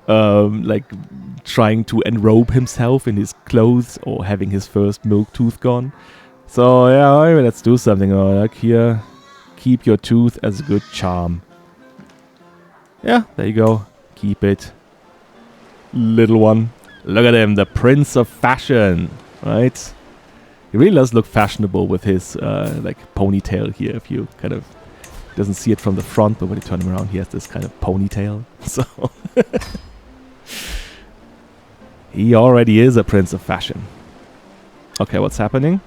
Speaker 1: Like trying to enrobe himself in his clothes or having his first milk tooth gone. So, yeah, maybe let's do something. Like here, keep your tooth as a good charm. Yeah, there you go. Keep it. Little one. Look at him, the prince of fashion. Right? He really does look fashionable with his like ponytail here. If you kind of doesn't see it from the front, but when you turn him around, he has this kind of ponytail. So he already is a prince of fashion. Okay, what's happening?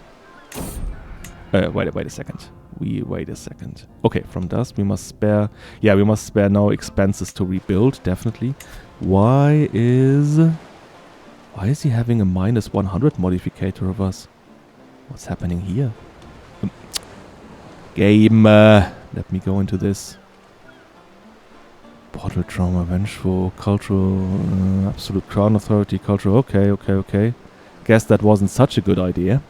Speaker 1: Wait a second. Wait a second. Okay, from dust we must spare. Yeah, we must spare no expenses to rebuild. Definitely. Why is he having a minus 100 modificator of us? What's happening here? Game. Let me go into this. Portal trauma, vengeful, cultural, absolute crown authority, cultural. Okay. Guess that wasn't such a good idea.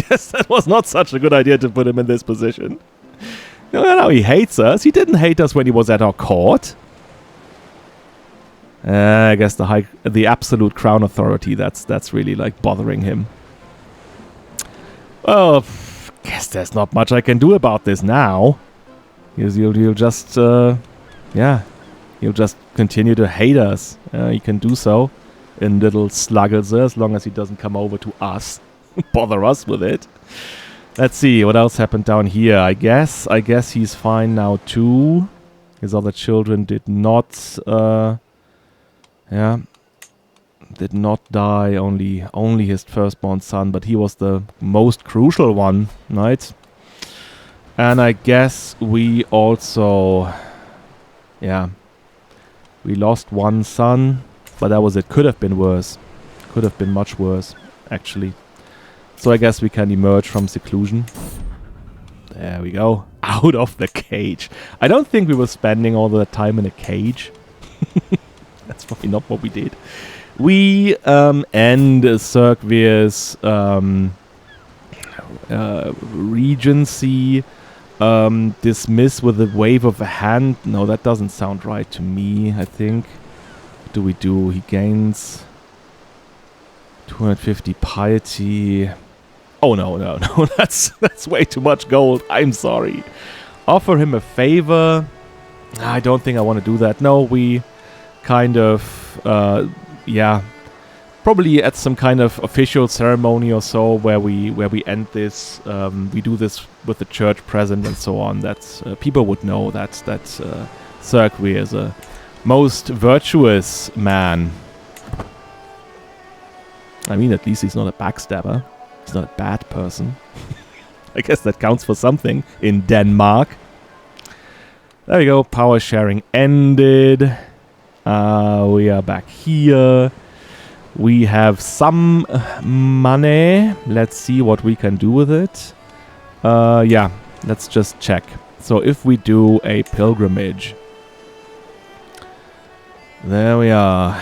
Speaker 1: Guess that was not such a good idea to put him in this position. No, he hates us. He didn't hate us when he was at our court. I guess the absolute crown authority, that's really like bothering him. Well, guess there's not much I can do about this now. You'll just, yeah, you'll just continue to hate us. You can do so in little sluggles as long as he doesn't come over to us. Bother us with it. Let's see what else happened down here. I guess he's fine now too. His other children did not did not die. Only his firstborn son, but he was the most crucial one, right? And I guess we also we lost one son, but that was it. Could have been worse. Could have been much worse, actually. So I guess we can emerge from seclusion. There we go. Out of the cage. I don't think we were spending all the time in a cage. That's probably not what we did. We end Cirquevir's regency. Dismiss with a wave of a hand. No, that doesn't sound right to me, I think. What do we do? He gains 250 piety. Oh, no. That's way too much gold. I'm sorry. Offer him a favor. I don't think I want to do that. No, we kind of, probably at some kind of official ceremony or so where we end this. We do this with the church present and so on. That's people would know that Cirquevir is a most virtuous man. I mean, at least he's not a backstabber. He's not a bad person. I guess that counts for something in Denmark. There we go. Power sharing ended. We are back here. We have some money. Let's see what we can do with it. Yeah, let's just check. So if we do a pilgrimage. There we are.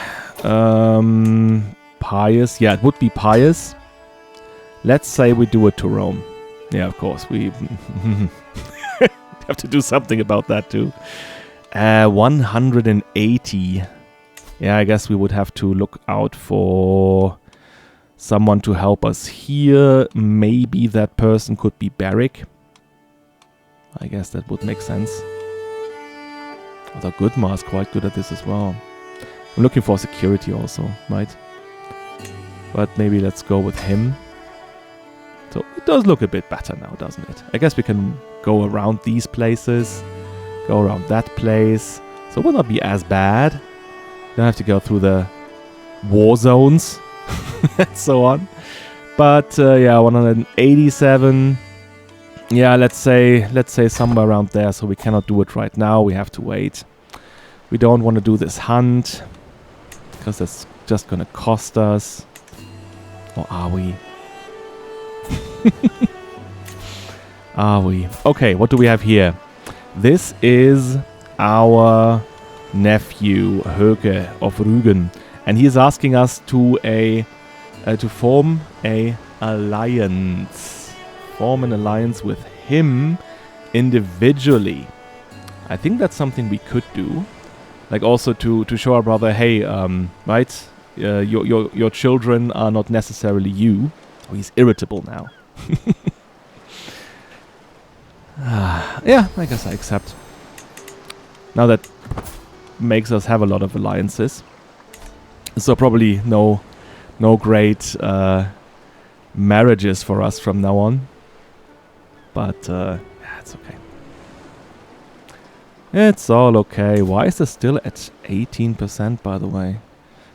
Speaker 1: Pious. Yeah, it would be pious. Let's say we do it to Rome. Yeah, of course. We have to do something about that too. 180. Yeah, I guess we would have to look out for someone to help us here. Maybe that person could be Barrick. I guess that would make sense. Although Goodmar is quite good at this as well. I'm looking for security also, right? But maybe let's go with him. So it does look a bit better now, doesn't it? I guess we can go around these places. Go around that place. So it will not be as bad. Don't have to go through the war zones and so on. But yeah, 187. Yeah, let's say somewhere around there. So we cannot do it right now. We have to wait. We don't want to do this hunt because that's just gonna cost us. Or are we? Are we? Okay, what do we have here? This is our nephew Höke of Rügen, and he is asking us to form a alliance. Form an alliance with him individually. I think that's something we could do. Like also to show our brother, hey, right? Your children are not necessarily you. Oh, he's irritable now. Yeah, I guess I accept. Now that makes us have a lot of alliances. So probably no great marriages for us from now on. But yeah, it's okay. It's all okay. Why is this still at 18%, by the way?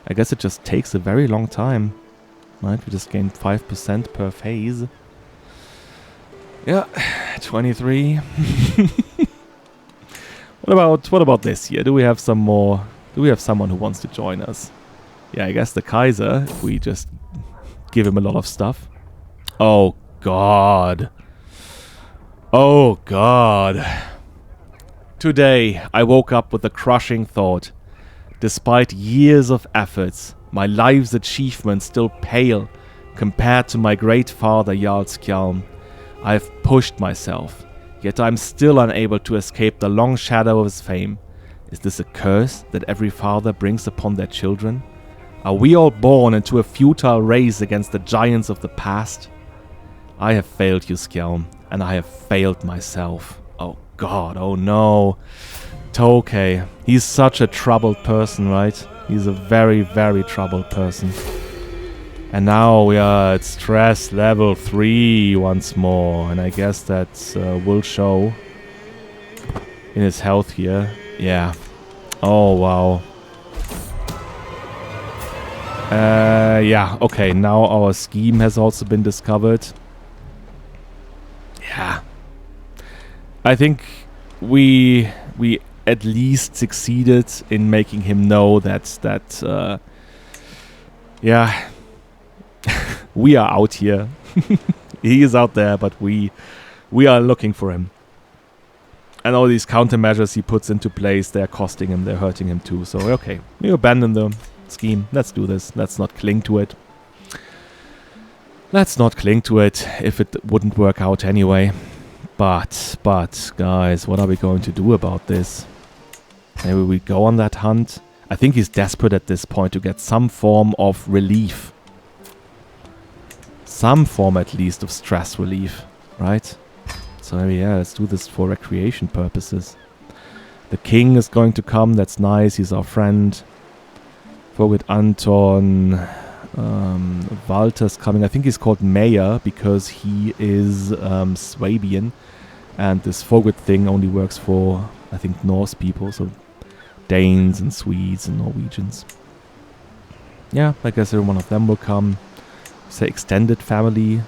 Speaker 1: I guess it just takes a very long time. Right, we just gained 5% per phase. Yeah, 23. What about this here? Do we have some more? Do we have someone who wants to join us? Yeah, I guess the Kaiser, if we just give him a lot of stuff. Oh God. Oh God. Today I woke up with a crushing thought. Despite years of efforts, my life's achievements still pale compared to my great father Jarl Skjalm. I have pushed myself, yet I am still unable to escape the long shadow of his fame. Is this a curse that every father brings upon their children? Are we all born into a futile race against the giants of the past? I have failed you, Skjalm, and I have failed myself. Oh God, oh no. Toke, he's such a troubled person, right? He's a very, very troubled person. And now we are at stress level 3 once more. And I guess that will show in his health here. Yeah. Oh, wow. Yeah, okay. Now our scheme has also been discovered. Yeah. I think we at least succeeded in making him know that yeah, we are out here. He is out there, but we are looking for him. And all these countermeasures he puts into place, they're costing him, they're hurting him too. So okay, we abandon the scheme. Let's do this. Let's not cling to it. Let's not cling to it if it wouldn't work out anyway. But, guys, what are we going to do about this? Maybe we go on that hunt. I think he's desperate at this point to get some form of relief. Some form, at least, of stress relief, right? So maybe, yeah, let's do this for recreation purposes. The king is going to come. That's nice. He's our friend. Forget Anton. Walter's coming. I think he's called Mayor because he is Swabian. And this Forget thing only works for, I think, Norse people. So Danes and Swedes and Norwegians. Yeah, I guess every one of them will come. Say extended family.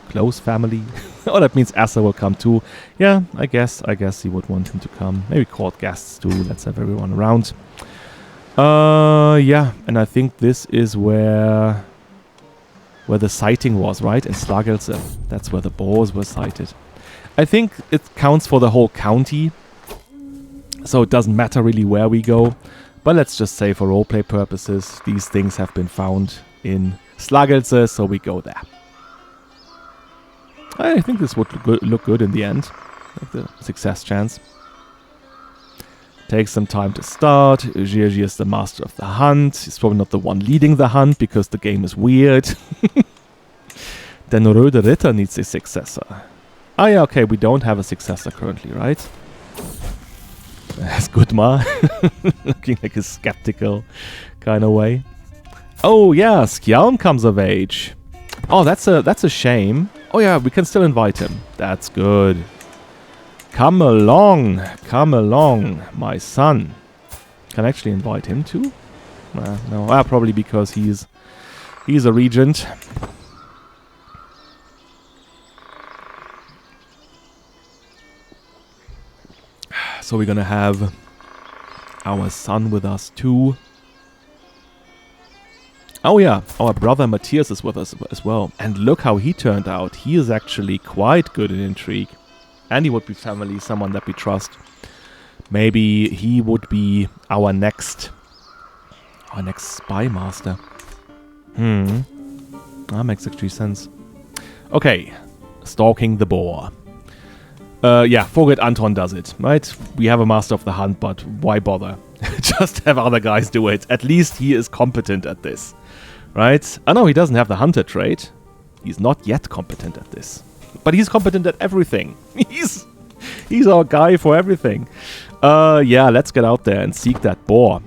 Speaker 1: Close family. Oh, that means Asa will come too. Yeah, I guess he would want him to come. Maybe court guests too. Let's have everyone around. Yeah, and I think this is where the sighting was, right? In Slagelse. That's where the boars were sighted. I think it counts for the whole county, so it doesn't matter really where we go. But let's just say for roleplay purposes, these things have been found in Slagelse, so we go there. I think this would look good in the end, like the success chance. Takes some time to start. Gigi is the master of the hunt. He's probably not the one leading the hunt because the game is weird. Then Röde Ritter needs a successor. Ah yeah, okay, we don't have a successor currently, right? That's good, Ma. Looking like a skeptical kind of way. Oh yeah, Skjalm comes of age. Oh, that's a shame. Oh yeah, we can still invite him. That's good. Come along, my son. Can I actually invite him too? No, probably because he's a regent. So we're gonna have our son with us too. Oh yeah, our brother Matthias is with us as well. And look how he turned out. He is actually quite good in intrigue. And he would be family, someone that we trust. Maybe he would be our next spy master. That makes actually sense. Okay, stalking the boar. Yeah, forget Anton does it, right? We have a master of the hunt, but why bother? Just have other guys do it. At least he is competent at this, right? Oh no, he doesn't have the hunter trait. He's not yet competent at this. But he's competent at everything. He's our guy for everything. Yeah, let's get out there and seek that boar.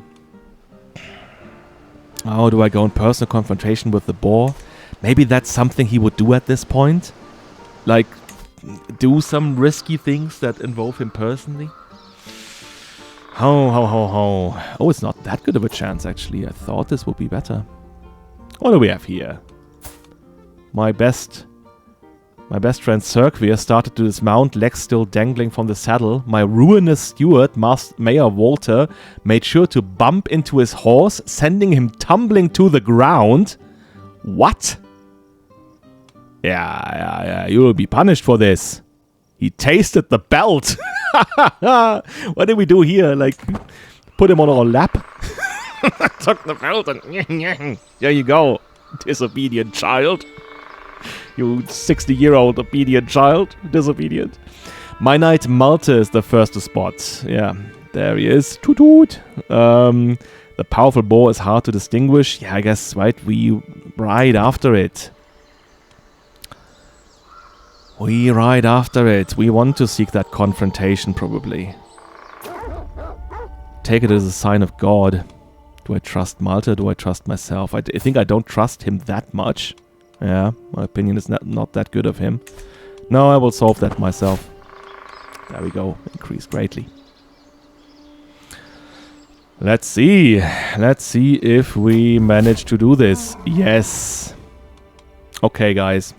Speaker 1: Oh, do I go in personal confrontation with the boar? Maybe that's something he would do at this point? Like, do some risky things that involve him personally? Ho. Oh, it's not that good of a chance, actually. I thought this would be better. What do we have here? My best friend Cirqueer started to dismount, legs still dangling from the saddle. My ruinous steward, Mayor Walter, made sure to bump into his horse, sending him tumbling to the ground. What? Yeah, you will be punished for this. He tasted the belt. What did we do here? Like, put him on our lap? Took the belt and there you go, disobedient child. You 60-year-old obedient child. Disobedient. My knight Malte is the first to spot. Yeah, there he is. Toot toot. The powerful boar is hard to distinguish. Yeah, I guess, right? We ride after it. We want to seek that confrontation, probably. Take it as a sign of God. Do I trust Malte? Do I trust myself? I think I don't trust him that much. Yeah, my opinion is not that good of him. No, I will solve that myself. There we go. Increased greatly. Let's see. Let's see if we manage to do this. Yes. Okay, guys.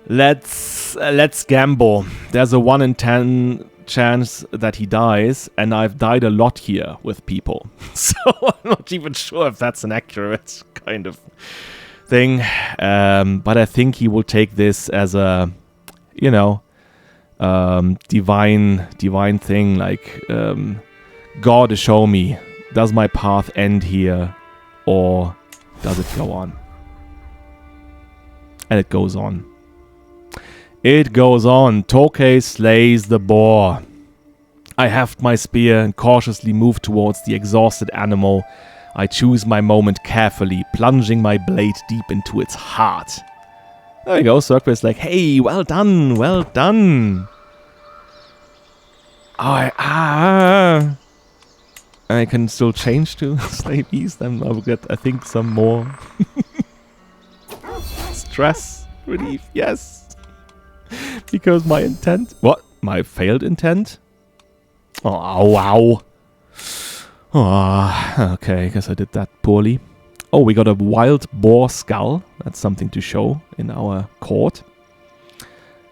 Speaker 1: Let's gamble. There's a 1 in 10 chance that he dies, and I've died a lot here with people. So I'm not even sure if that's an accurate kind of thing. But I think he will take this as a, divine thing. Like, God, show me, does my path end here, or does it go on? And it goes on. It goes on. Toke slays the boar. I heft my spear and cautiously move towards the exhausted animal. I choose my moment carefully, plunging my blade deep into its heart. There we go. Cirqueer is like, hey, well done, well done. I can still change to slay beast. Then I'll get, I think, some more stress relief. Yes. Because my intent... What? My failed intent? Oh, wow. Oh, okay, I guess I did that poorly. Oh, we got a wild boar skull. That's something to show in our court.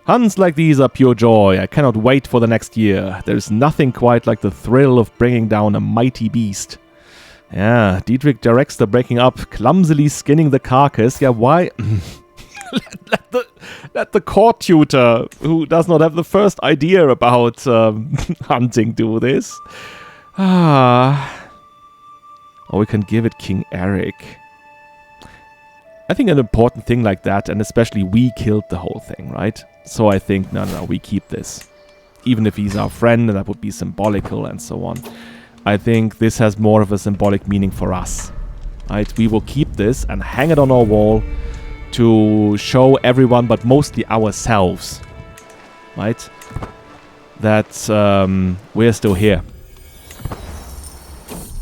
Speaker 1: Hunts like these are pure joy. I cannot wait for the next year. There's nothing quite like the thrill of bringing down a mighty beast. Yeah, Dietrich directs the breaking up, clumsily skinning the carcass. Yeah, why? let the court tutor, who does not have the first idea about hunting, do this. Or we can give it King Eric. I think an important thing like that, and especially we killed the whole thing, right? So I think, no, we keep this. Even if he's our friend, and that would be symbolical and so on. I think this has more of a symbolic meaning for us. Right? We will keep this and hang it on our wall to show everyone, but mostly ourselves, right? That we're still here.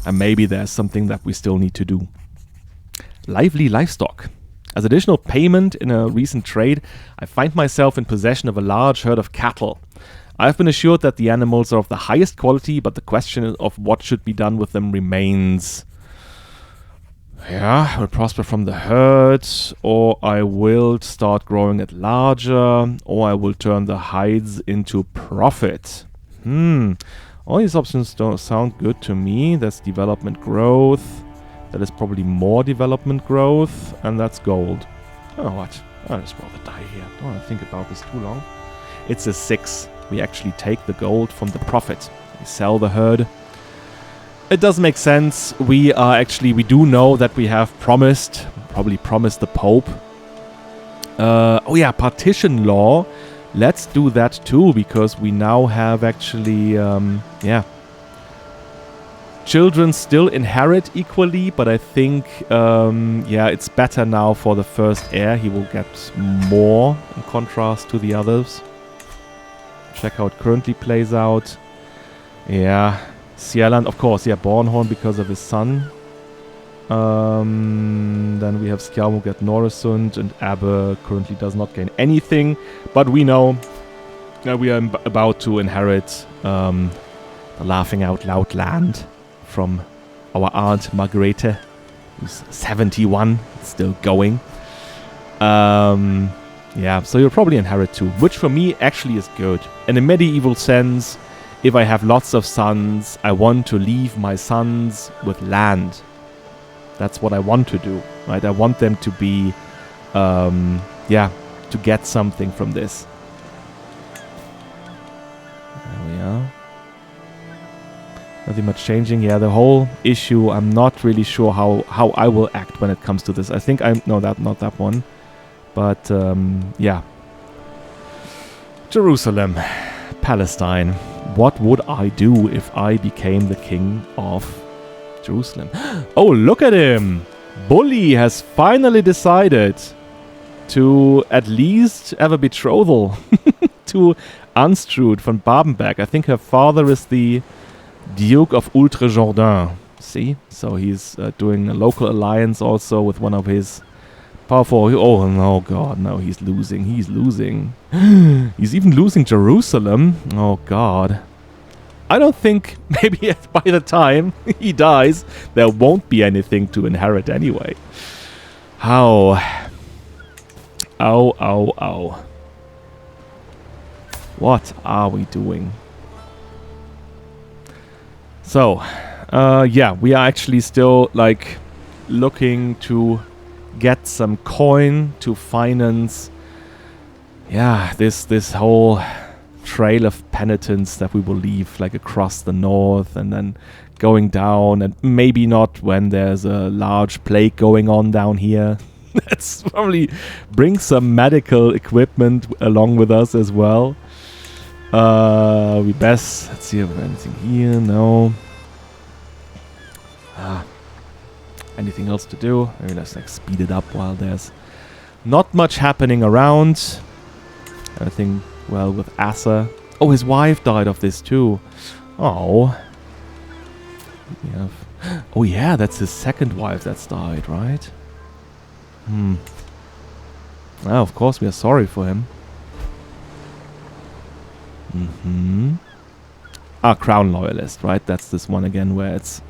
Speaker 1: And maybe there's something that we still need to do. Lively livestock. As additional payment in a recent trade, I find myself in possession of a large herd of cattle. I have been assured that the animals are of the highest quality, but the question of what should be done with them remains. Yeah, I will prosper from the herd, or I will start growing it larger, or I will turn the hides into profit. All these options don't sound good to me. That's development growth. That is probably more development growth, and that's gold. Oh, what? I'll just roll the die here. Don't want to think about this too long. It's a 6. We actually take the gold from the profit. We sell the herd. It does make sense. We do know that we have probably promised the Pope. Oh yeah, partition law. Let's do that too, because we now have actually, children still inherit equally, but I think, it's better now for the first heir. He will get more in contrast to the others. Check how it currently plays out. Yeah. Sierland, of course, Bornholm because of his son. Then we have Skjalmuk at Noresund, and Abbe currently does not gain anything. But we know that we are about to inherit the Laughing Out Loud land from our aunt Margrethe, who's 71, still going. So you'll probably inherit too, which for me actually is good. In a medieval sense, if I have lots of sons, I want to leave my sons with land. That's what I want to do, right? I want them to be, to get something from this. There we are. Nothing much changing. Yeah, the whole issue, I'm not really sure how I will act when it comes to this. I think not that one. But, Jerusalem, Palestine. What would I do if I became the king of Jerusalem? Oh, look at him! Bully has finally decided to at least have a betrothal to Anstrud von Babenberg. I think her father is the Duke of Ultra-Jourdain. See? So he's doing a local alliance also with one of his powerful... Oh, no, God, no, he's losing. He's losing. He's even losing Jerusalem. Oh, God. I don't think maybe by the time he dies, there won't be anything to inherit anyway. Ow. Ow, ow, ow. What are we doing? So, we are actually still, like, looking to get some coin to finance, this whole trail of penitence that we will leave, like, across the north and then going down, and maybe not when there's a large plague going on down here. Let's probably bring some medical equipment along with us as well. Let's see if there's anything here. No. Anything else to do? Maybe let's like speed it up while there's not much happening around. I think, well, with Asa. Oh, his wife died of this too. Oh. Oh yeah, that's his second wife that's died, right? Well, of course we are sorry for him. Crown Loyalist, right? That's this one again where it's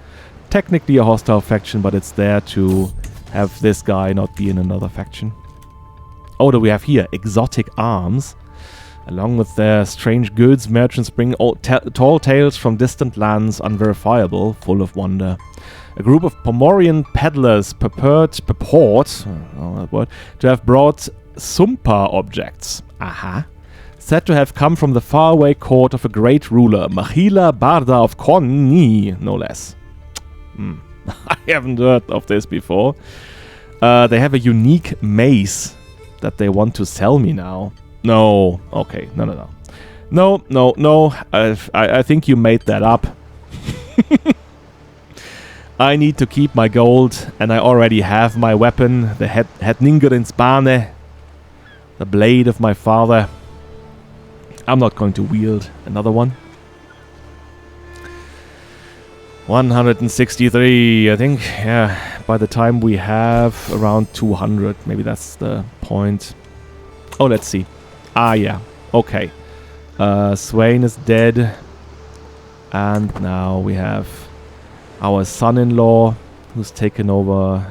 Speaker 1: technically a hostile faction, but it's there to have this guy not be in another faction. Oh, do we have here? Exotic arms. Along with their strange goods, merchants bring tall tales from distant lands, unverifiable, full of wonder. A group of Pomorian peddlers purport to have brought Sumpa objects. Aha. Said to have come from the faraway court of a great ruler, Mahila Barda of Konni, no less. I haven't heard of this before. They have a unique mace that they want to sell me now. No. Okay. No. No. I think you made that up. I need to keep my gold, and I already have my weapon, the Hedningerins Bane, the blade of my father. I'm not going to wield another one. 163, I think. Yeah, by the time we have around 200, maybe that's the point. Oh, let's see. Ah, yeah. Okay. Swain is dead. And now we have our son-in-law who's taken over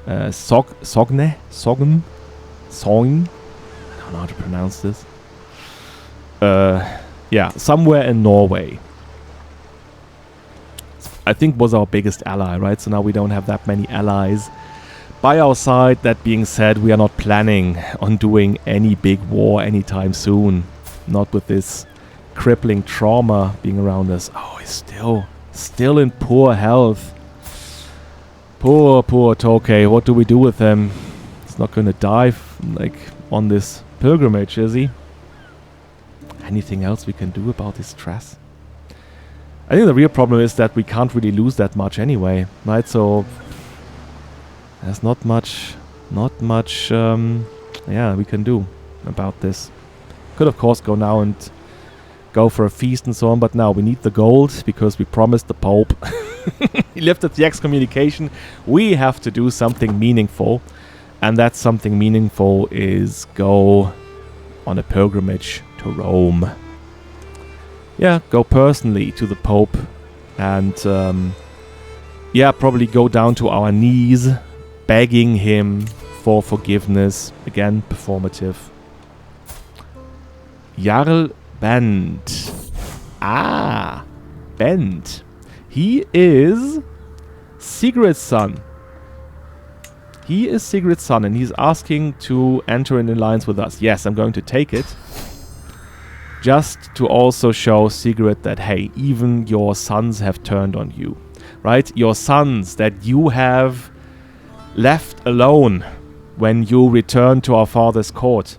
Speaker 1: Sogn? I don't know how to pronounce this. Yeah, somewhere in Norway. I think was our biggest ally, right? So now we don't have that many allies by our side. That being said, we are not planning on doing any big war anytime soon. Not with this crippling trauma being around us. Oh, he's still in poor health. Poor Toke. What do we do with him? He's not going to die like on this pilgrimage, is he? Anything else we can do about this stress? I think the real problem is that we can't really lose that much anyway, right? So there's not much, yeah, we can do about this. Could of course go now and go for a feast and so on, but now we need the gold because we promised the Pope. He lifted the excommunication. We have to do something meaningful, and that something meaningful is go on a pilgrimage to Rome. Yeah, go personally to the Pope and yeah, probably go down to our knees begging him for forgiveness. Again, performative. Jarl Bent. Ah, Bent. He is Sigrid's son. He is Sigrid's son, and he's asking to enter an alliance with us. Yes, I'm going to take it. Just to also show Sigrid that, hey, even your sons have turned on you, right? Your sons that you have left alone when you returned to our father's court,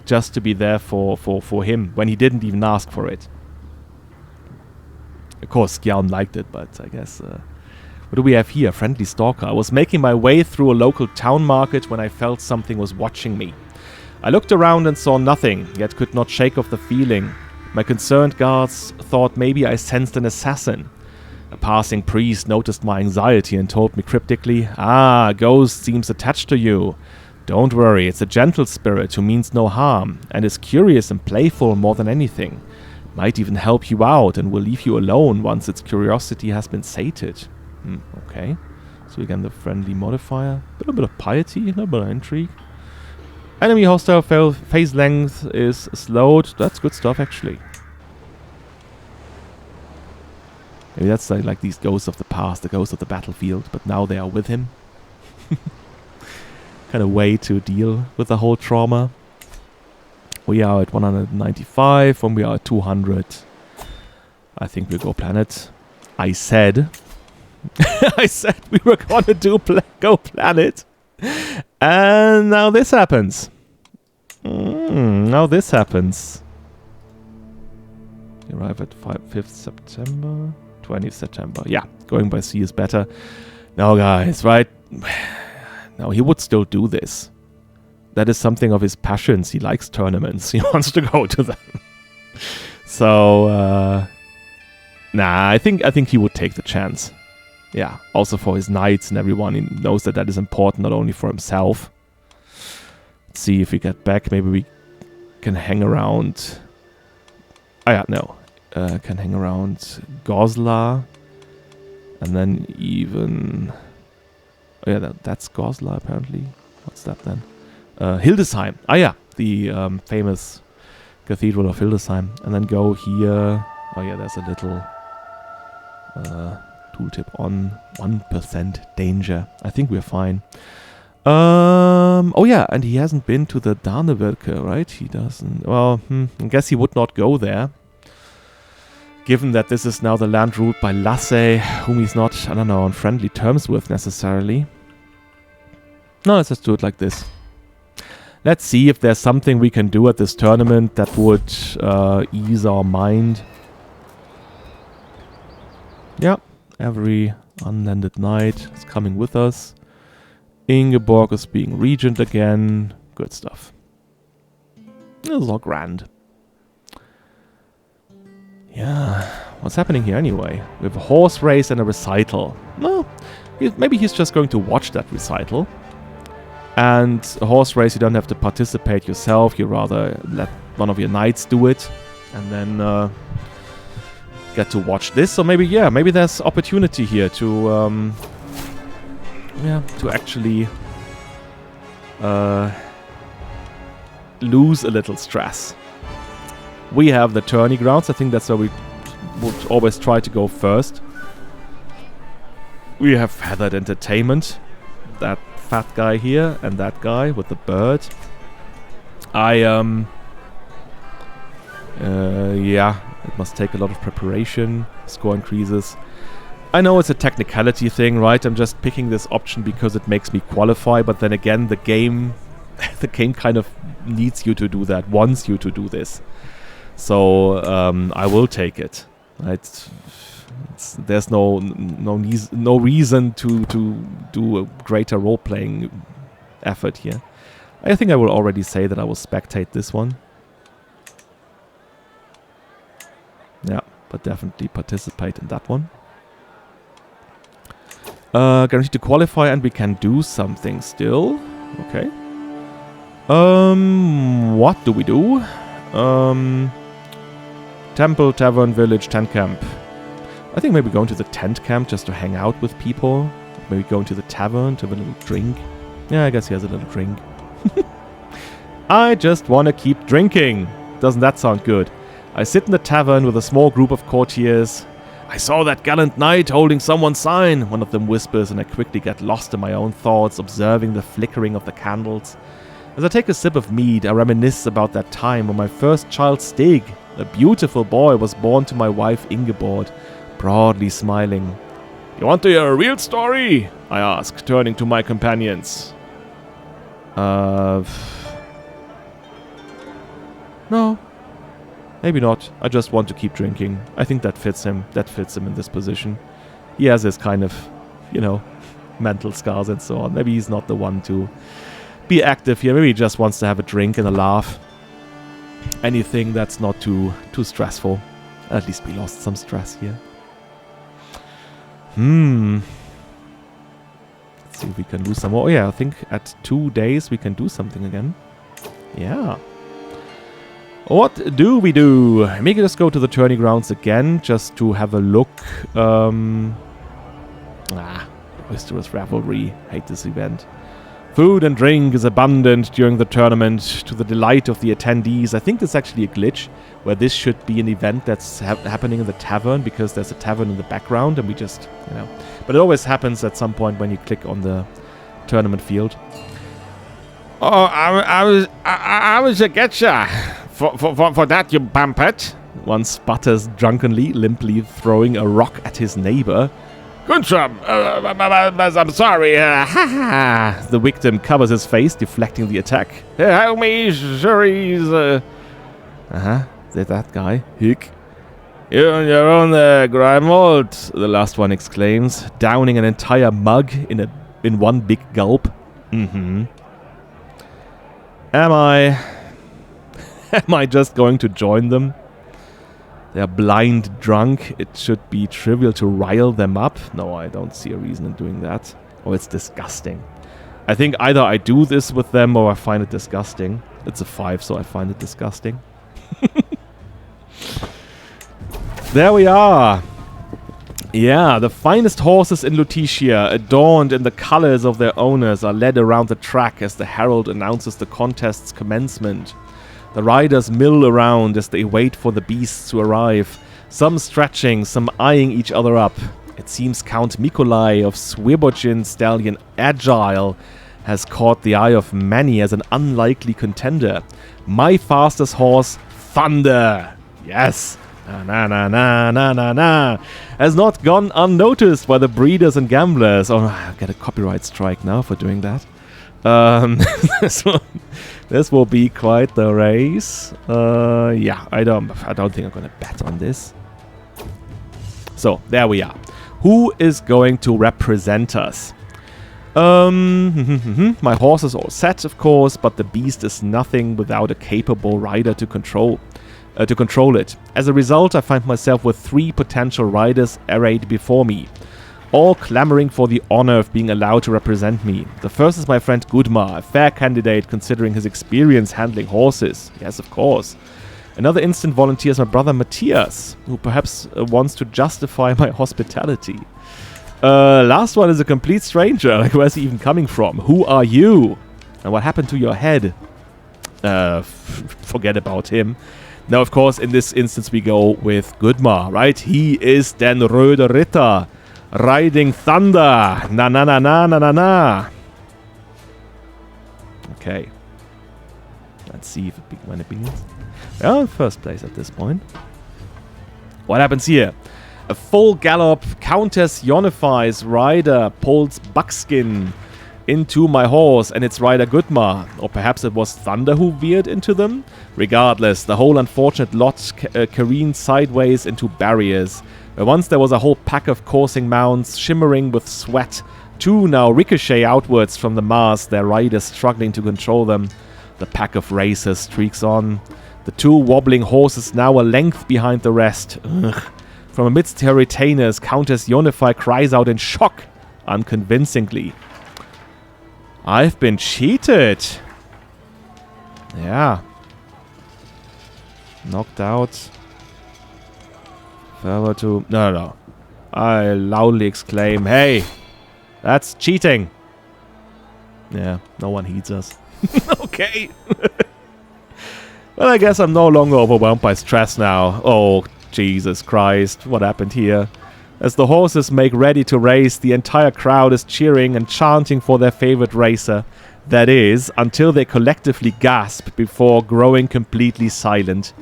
Speaker 1: just to be there for him, when he didn't even ask for it. Of course, Skjalm liked it, but I guess... what do we have here? Friendly stalker. I was making my way through a local town market when I felt something was watching me. I looked around and saw nothing, yet could not shake off the feeling. My concerned guards thought maybe I sensed an assassin. A passing priest noticed my anxiety and told me cryptically, "Ah, ghost seems attached to you. Don't worry, it's a gentle spirit who means no harm, and is curious and playful more than anything. Might even help you out and will leave you alone once its curiosity has been sated." Okay. So again, the friendly modifier. A little bit of piety, a little bit of intrigue. Enemy hostile phase length is slowed. That's good stuff, actually. Maybe that's like these ghosts of the past, the ghosts of the battlefield, but now they are with him. Kind of way to deal with the whole trauma. We are at 195. When we are at 200, I think we'll go planet. I said we were gonna do go planet. And now this happens. Now this happens. You arrive at 5th September, 20th September. Yeah, going by sea is better. No, guys, right? No, he would still do this. That is something of his passions. He likes tournaments. He wants to go to them. So, nah, I think he would take the chance. Yeah, also for his knights and everyone. He knows that is important, not only for himself. Let's see if we get back. Maybe we can hang around... Oh yeah, no. Can hang around Goslar. And then even... Oh yeah, that's Goslar apparently. What's that then? Hildesheim. Ah yeah, the famous Cathedral of Hildesheim. And then go here. Oh yeah, there's a little tooltip on 1% danger. I think we're fine. Oh yeah, and he hasn't been to the Danewerke, right? He doesn't. Well, I guess he would not go there. Given that this is now the land ruled by Lasse, whom he's not, I don't know, on friendly terms with necessarily. No, let's just do it like this. Let's see if there's something we can do at this tournament that would ease our mind. Yeah, every unlanded knight is coming with us. Ingeborg is being regent again. Good stuff. This is all grand. Yeah, what's happening here anyway? We have a horse race and a recital. No, maybe he's just going to watch that recital. And a horse race, you don't have to participate yourself. You rather let one of your knights do it. And then get to watch this. So maybe, yeah, maybe there's opportunity here to... to actually lose a little stress. We have the tourney grounds. I think that's where we would always try to go first. We have Feathered Entertainment. That fat guy here and that guy with the bird. Yeah, it must take a lot of preparation. Score increases. I know it's a technicality thing, right? I'm just picking this option because it makes me qualify, but then again, the game kind of needs you to do that, wants you to do this. So I will take it. Right? There's no reason to do a greater role-playing effort here. I think I will already say that I will spectate this one. Yeah, but definitely participate in that one. Guaranteed to qualify, and we can do something still. Okay. What do we do? Temple, tavern, village, tent camp. I think maybe going to the tent camp just to hang out with people. Maybe going to the tavern to have a little drink. Yeah, I guess he has a little drink. I just want to keep drinking. Doesn't that sound good? I sit in the tavern with a small group of courtiers. I saw that gallant knight holding someone's sign, one of them whispers, and I quickly get lost in my own thoughts, observing the flickering of the candles. As I take a sip of mead, I reminisce about that time when my first child Stig, a beautiful boy, was born to my wife Ingeborg, broadly smiling. You want to hear a real story? I ask, turning to my companions. No. Maybe not. I just want to keep drinking. I think that fits him. That fits him in this position. He has his kind of, mental scars and so on. Maybe he's not the one to be active here. Maybe he just wants to have a drink and a laugh. Anything that's not too stressful. At least we lost some stress here. Let's see if we can do some more. Oh yeah, I think at 2 days we can do something again. Yeah. What do we do? Maybe let's go to the tourney grounds again, just to have a look. Boisterous revelry. Hate this event. Food and drink is abundant during the tournament, to the delight of the attendees. I think there's actually a glitch, where this should be an event that's happening in the tavern, because there's a tavern in the background, and we just, But it always happens at some point when you click on the tournament field. Oh, I was a getcha. For that, you bumpet. One sputters drunkenly, limply throwing a rock at his neighbor. Guntram, I'm sorry. The victim covers his face, deflecting the attack. Help me, sure he's... That guy. Hick. You're on the Grimold, the last one exclaims, downing an entire mug in one big gulp. Am I just going to join them? They're blind drunk. It should be trivial to rile them up. No, I don't see a reason in doing that. Oh, it's disgusting. I think either I do this with them or I find it disgusting. It's a 5, so I find it disgusting. There we are. Yeah, the finest horses in Lutetia, adorned in the colors of their owners, are led around the track as the herald announces the contest's commencement. The riders mill around as they wait for the beasts to arrive. Some stretching, some eyeing each other up. It seems Count Mikolai of Swibochin Stallion Agile has caught the eye of many as an unlikely contender. My fastest horse, Thunder. Yes. Na na na na na na. Has not gone unnoticed by the breeders and gamblers. Oh, I'll get a copyright strike now for doing that. This will be quite the race. Yeah, I don't think I'm gonna bet on this. So there we are. Who is going to represent us? My horse is all set, of course, but the beast is nothing without a capable rider to control it. As a result, I find myself with 3 potential riders arrayed before me, all clamoring for the honor of being allowed to represent me. The first is my friend Gudmar, a fair candidate considering his experience handling horses. Yes, of course. Another instant volunteer is my brother Matthias, who perhaps wants to justify my hospitality. Last one is a complete stranger. Like, where's he even coming from? Who are you? And what happened to your head? Forget about him. Now, of course, in this instance, we go with Gudmar, right? He is den Röde Ritter, riding Thunder. Na na na na na na na. Okay. Let's see if when it begins. Yeah, in first place at this point. What happens here? A full gallop, Countess Yonify's rider pulls Buckskin into my horse and its rider Gudmar. Or perhaps it was Thunder who veered into them? Regardless, the whole unfortunate lot careened sideways into barriers. Where once there was a whole pack of coursing mounts, shimmering with sweat. 2 now ricochet outwards from the mast, their riders struggling to control them. The pack of racers streaks on. The 2 wobbling horses now a length behind the rest. Ugh. From amidst her retainers, Countess Yonify cries out in shock, unconvincingly. I've been cheated. Yeah. Knocked out. Further to... No. I loudly exclaim, hey, that's cheating. Yeah, no one heeds us. Okay. Well, I guess I'm no longer overwhelmed by stress now. Oh, Jesus Christ, what happened here? As the horses make ready to race, the entire crowd is cheering and chanting for their favorite racer. That is, until they collectively gasp before growing completely silent.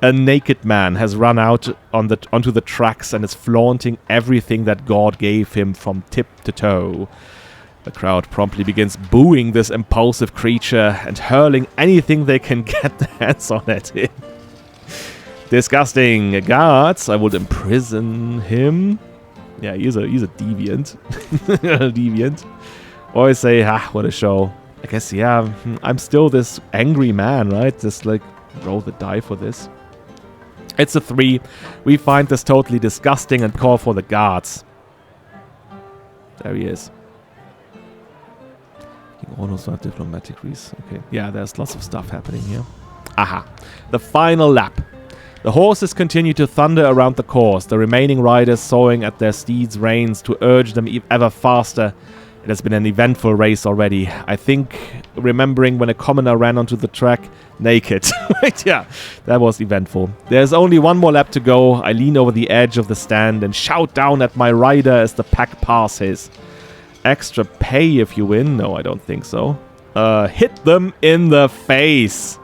Speaker 1: A naked man has run out onto the tracks and is flaunting everything that God gave him from tip to toe. The crowd promptly begins booing this impulsive creature and hurling anything they can get their hands on at him. Disgusting. Guards, I would imprison him. Yeah, he's a deviant. Deviant. Or I say, what a show. I guess, yeah, I'm still this angry man, right? Just like roll the die for this. It's a 3. We find this totally disgusting and call for the guards. There he is. Almost not diplomatic reasons. Okay. Yeah, there's lots of stuff happening here. Aha. The final lap. The horses continue to thunder around the course, the remaining riders sawing at their steeds' reins to urge them ever faster. It has been an eventful race already. I think, remembering when a commoner ran onto the track naked. Right, yeah, that was eventful. There's only one more lap to go. I lean over the edge of the stand and shout down at my rider as the pack passes. Extra pay if you win? No, I don't think so. Hit them in the face.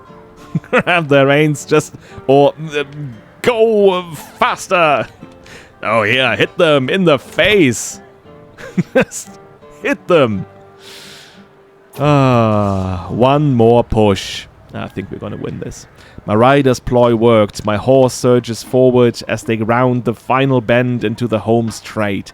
Speaker 1: Grab the reins or go faster. Oh yeah, hit them in the face. Just hit them. One more push. I think we're gonna win this. My rider's ploy worked. My horse surges forward as they round the final bend into the home straight.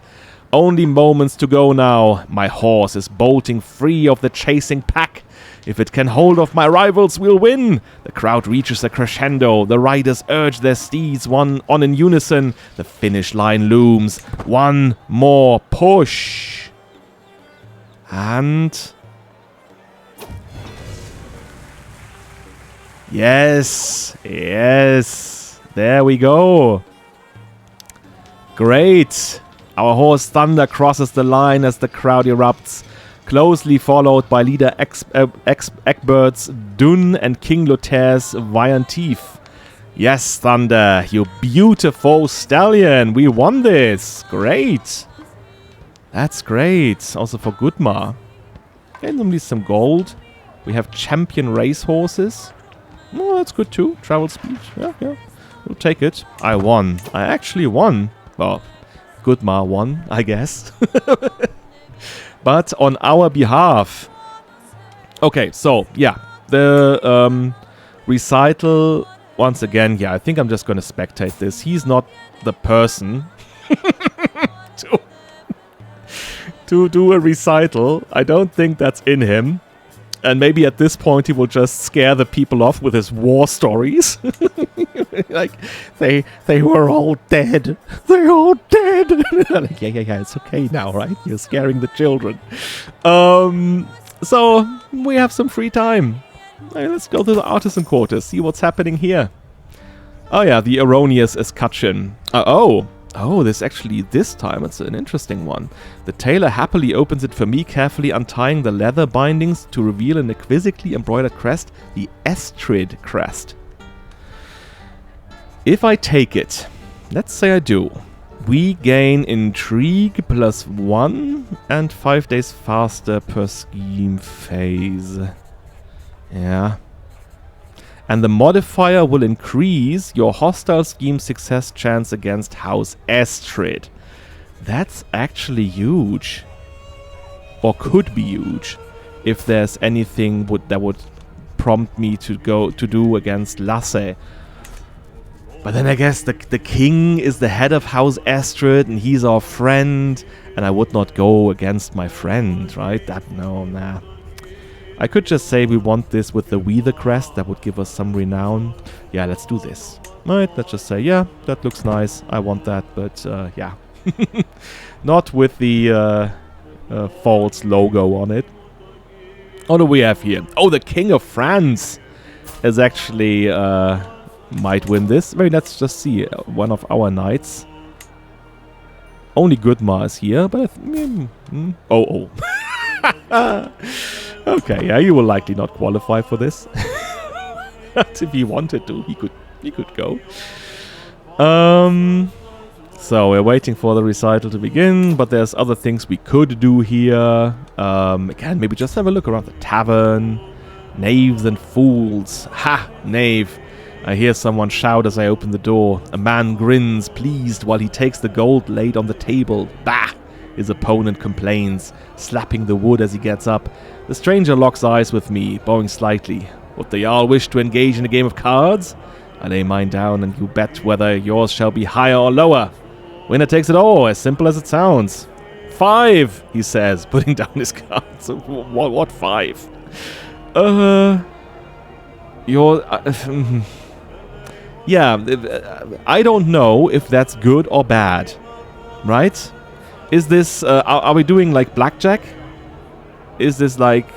Speaker 1: Only moments to go now. My horse is bolting free of the chasing pack. If it can hold off my rivals, we'll win. The crowd reaches a crescendo. The riders urge their steeds on in unison. The finish line looms. One more push. And... Yes. There we go. Great. Our horse Thunder crosses the line as the crowd erupts. closely followed by leader Egbert's Dun and King Lothair's Viantif. Yes, Thunder, you beautiful stallion. We won this. Great. That's great. Also for Gudmar. Okay, normally some gold. We have champion racehorses. Oh, that's good too. Travel speed. Yeah. We'll take it. I won. I actually won. Well, Gudmar won, I guess. But on our behalf. Okay, so, yeah. The recital, once again, yeah, I think I'm just going to spectate this. He's not the person to do a recital. I don't think that's in him. And maybe at this point he will just scare the people off with his war stories. Like, they were all dead. They're all dead. Like, yeah, it's okay now, right? You're scaring the children. So, we have some free time. Let's go to the artisan quarters, see what's happening here. Oh yeah, the erroneous escutcheon. Oh, this time it's an interesting one. The tailor happily opens it for me, carefully untying the leather bindings to reveal an exquisitely embroidered crest, the Estrid crest. If I take it, let's say I do, we gain intrigue +1 and 5 days faster per scheme phase. Yeah. And the modifier will increase your hostile scheme success chance against House Estrid. That's actually huge. Or could be huge. If there's anything that would prompt me to do against Lasse. But then I guess the king is the head of House Estrid and he's our friend. And I would not go against my friend, right? Nah. I could just say we want this with the Hvide crest. That would give us some renown. Yeah, let's do this. Right, let's just say, yeah, that looks nice. I want that, but yeah. Not with the false logo on it. What do we have here? Oh, the King of France is actually might win this. Maybe let's just see. One of our knights. Only Gudmar is here, but oh. Okay, yeah, you will likely not qualify for this. But if he wanted to, he could go. So we're waiting for the recital to begin, but there's other things we could do here. Again, maybe just have a look around the tavern. Knaves and fools. Ha! Knave. I hear someone shout as I open the door. A man grins, pleased, while he takes the gold laid on the table. Bah! His opponent complains, slapping the wood as he gets up. The stranger locks eyes with me, bowing slightly. Would the Jarl wish to engage in a game of cards? I lay mine down and you bet whether yours shall be higher or lower. Winner takes it all, as simple as it sounds. 5, he says, putting down his cards. What 5? Yeah, I don't know if that's good or bad, right? Is this, are we doing like blackjack? Is this like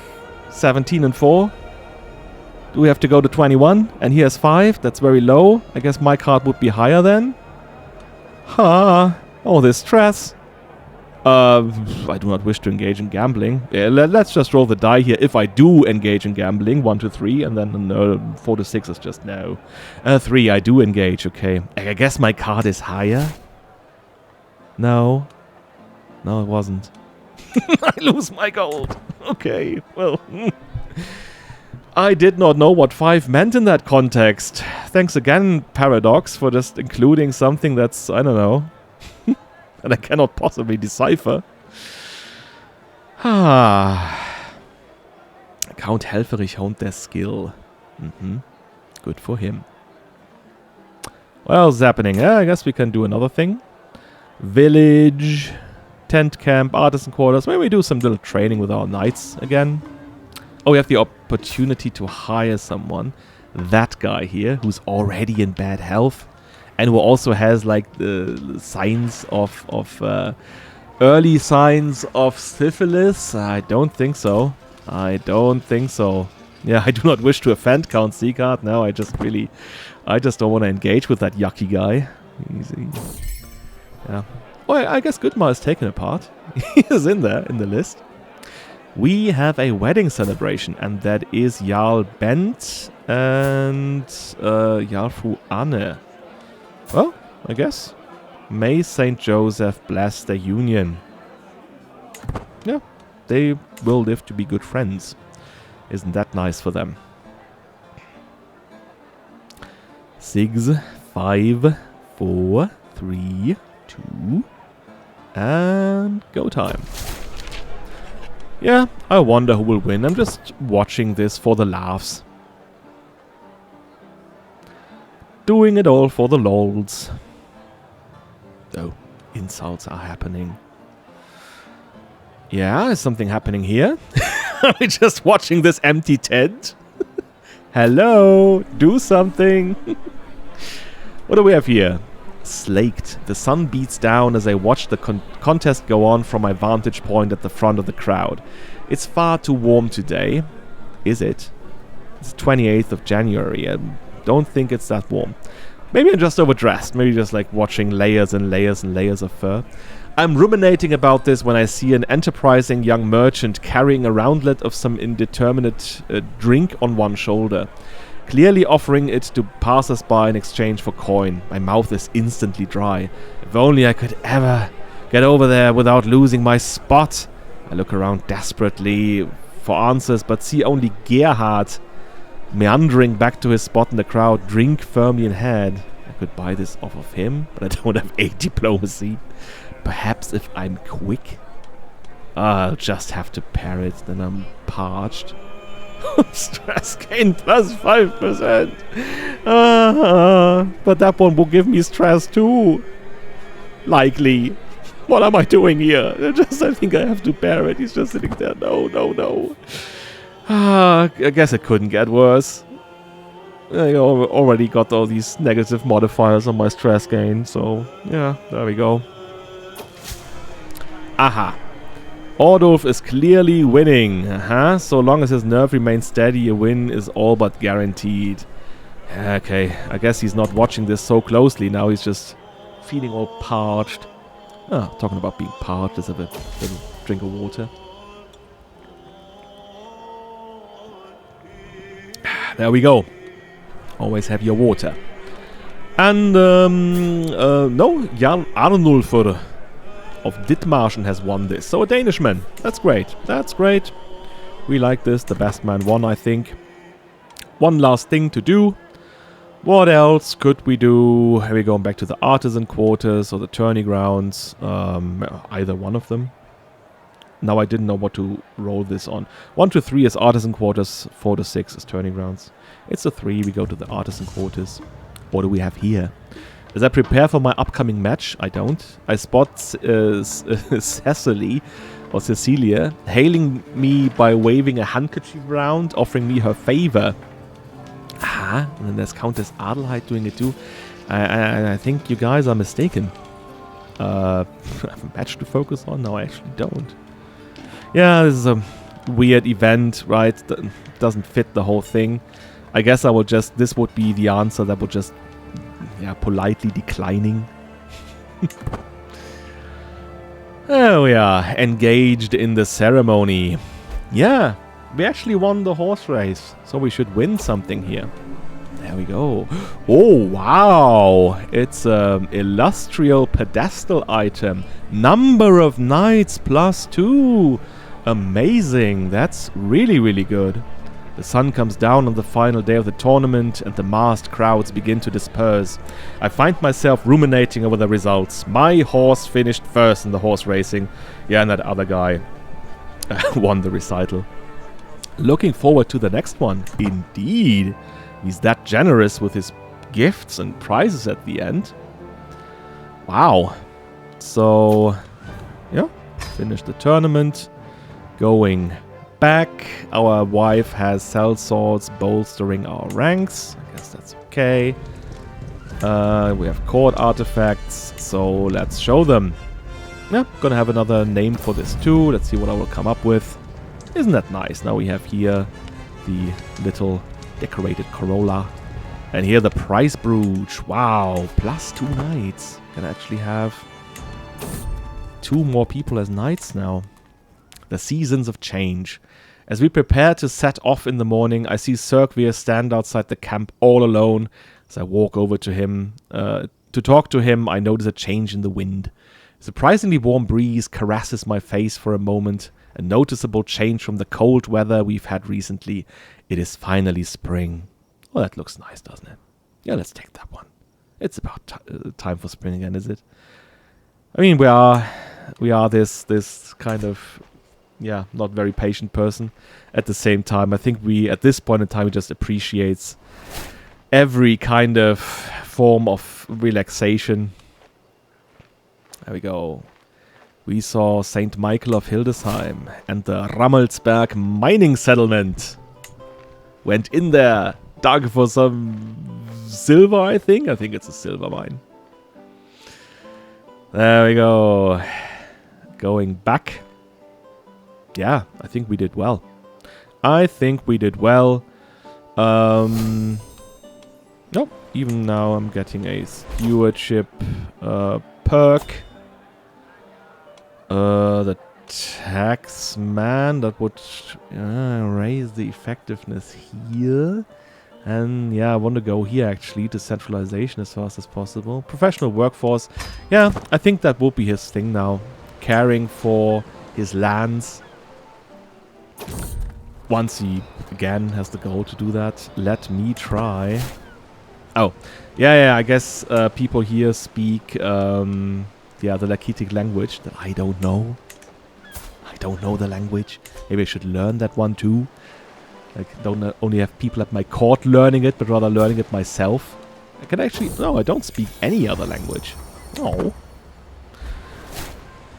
Speaker 1: 17 and 4? Do we have to go to 21? And he has 5? That's very low. I guess my card would be higher then. All this stress. I do not wish to engage in gambling. Yeah, let's just roll the die here. If I do engage in gambling, 1 to 3, and then 4 to 6 is just no. 3, I do engage, okay. I guess my card is higher. No, it wasn't. I lose my gold. Okay, well. I did not know what 5 meant in that context. Thanks again, Paradox, for just including something that's, I don't know, that I cannot possibly decipher. Count Helferich honed their skill. Good for him. What else is happening? Yeah, I guess we can do another thing. Village, tent camp, artisan quarters. Maybe we do some little training with our knights again. Oh, we have the opportunity to hire someone. That guy here, who's already in bad health. And who also has, like, the signs of early signs of syphilis. I don't think so. Yeah, I do not wish to offend Count Sigurd. No, I just don't want to engage with that yucky guy. Easy. Yeah. Oh, I guess Gudmar is taken apart. He is in there, in the list. We have a wedding celebration, and that is Jarl Bent and Jarl Fru Anne. Well, I guess. May St. Joseph bless their union. Yeah, they will live to be good friends. Isn't that nice for them? 6, 5, 4, 3, 2, and go time. Yeah, I wonder who will win. I'm just watching this for the laughs. Doing it all for the lols. Oh, insults are happening. Yeah, is something happening here? Are we just watching this empty tent? Hello, do something. What do we have here? Slaked. The sun beats down as I watch the contest go on from my vantage point at the front of the crowd. It's far too warm today. Is it? It's 28th of January. I don't think it's that warm. Maybe I'm just overdressed. Maybe just like watching layers and layers and layers of fur. I'm ruminating about this when I see an enterprising young merchant carrying a roundlet of some indeterminate drink on one shoulder, clearly offering it to passers-by in exchange for coin. My mouth is instantly dry. If only I could ever get over there without losing my spot. I look around desperately for answers, but see only Gerhard meandering back to his spot in the crowd, drink firmly in hand. I could buy this off of him, but I don't have 8 diplomacy. Perhaps if I'm quick, I'll just have to pair it, then I'm parched. Stress gain plus 5%. But that one will give me stress too. Likely. What am I doing here? I think I have to bear it. He's just sitting there. No. I guess it couldn't get worse. I already got all these negative modifiers on my stress gain, so yeah, there we go. Aha. Ordulf is clearly winning. So long as his nerve remains steady, a win is all but guaranteed. Okay, I guess he's not watching this so closely now. He's just feeling all parched. Talking about being parched, let's have a little drink of water. There we go. Always have your water. And, no, Jan Arnulfur of Dithmarschen has won this. So a Danishman. That's great. That's great. We like this. The best man won, I think. One last thing to do. What else could we do? Are we going back to the artisan quarters or the tourney grounds? Either one of them. Now I didn't know what to roll this on. 1 to 3 is artisan quarters. 4 to 6 is tourney grounds. It's a 3. We go to the artisan quarters. What do we have here? As I prepare for my upcoming match, I don't. I spot Cecily, or Cecilia, hailing me by waving a handkerchief around, offering me her favor. And then there's Countess Adelheid doing it too. I think you guys are mistaken. I have a match to focus on? No, I actually don't. Yeah, this is a weird event, right? Doesn't fit the whole thing. I guess I will just... This would be the answer that would just... Yeah, politely declining. There we are, engaged in the ceremony. Yeah, we actually won the horse race, so we should win something here. There we go. Oh, wow. It's an illustrial pedestal item. Number of knights +2. Amazing. That's really, really good. The sun comes down on the final day of the tournament and the massed crowds begin to disperse. I find myself ruminating over the results. My horse finished first in the horse racing. Yeah, and that other guy won the recital. Looking forward to the next one. Indeed. He's that generous with his gifts and prizes at the end. Wow. So, yeah, finished the tournament. Going back. Our wife has sellswords bolstering our ranks. I guess that's okay. We have court artifacts, so let's show them. Yeah, gonna have another name for this too. Let's see what I will come up with. Isn't that nice? Now we have here the little decorated Corolla. And here the prize brooch. Wow, +2 knights. Can actually have 2 more people as knights now. The seasons of change. As we prepare to set off in the morning, I see Serkvir stand outside the camp all alone. As I walk over to him, to talk to him, I notice a change in the wind. A surprisingly warm breeze caresses my face for a moment. A noticeable change from the cold weather we've had recently. It is finally spring. Oh, that looks nice, doesn't it? Yeah, let's take that one. It's about time for spring again, is it? I mean, we are this kind of, yeah, not very patient person. At the same time, I think at this point in time, we just appreciates every kind of form of relaxation. There we go. We saw St. Michael of Hildesheim and the Rammelsberg mining settlement. Went in there, dug for some silver, I think. I think it's a silver mine. There we go. Going back. Yeah, I think we did well. Nope. Even now I'm getting a stewardship perk. The taxman, that would raise the effectiveness here. And yeah, I want to go here actually, to centralization as fast as possible. Professional workforce. Yeah, I think that will be his thing now. Caring for his lands. Once he, again, has the goal to do that. Let me try. Oh, yeah, I guess people here speak... yeah, the Lakitic language that I don't know. I don't know the language. Maybe I should learn that one too. Like, don't only have people at my court learning it, but rather learning it myself. I can actually... No, I don't speak any other language. Oh.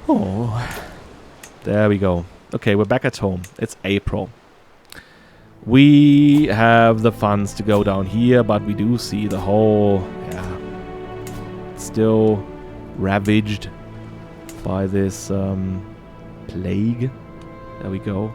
Speaker 1: Oh. There we go. Okay, we're back at home. It's April. We have the funds to go down here, but we do see the whole... Yeah. Still... ravaged by this plague. There we go.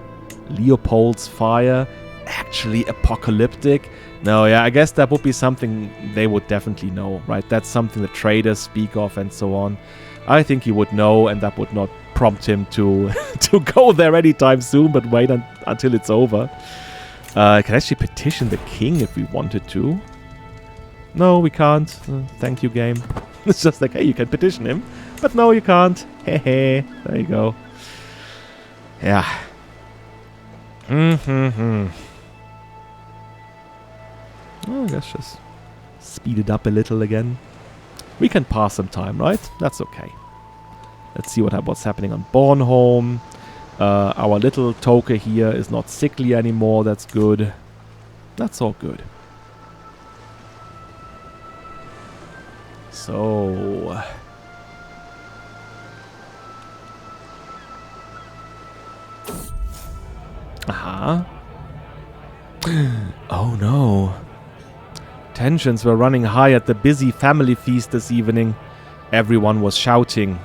Speaker 1: Leopold's fire. Actually apocalyptic. No, yeah, I guess that would be something they would definitely know, right? That's something the traders speak of and so on. I think he would know, and that would not prompt him to to go there anytime soon, but wait until it's over. I can actually petition the king if we wanted to. No, we can't. Thank you, game. It's just like, hey, you can petition him. But no, you can't. Hehe. There you go. Yeah. Oh, I guess just speed it up a little again. We can pass some time, right? That's okay. Let's see what's happening on Bornholm. Our little Toke here is not sickly anymore. That's good. That's all good. So... Aha. Oh no. Tensions were running high at the busy family feast this evening. Everyone was shouting.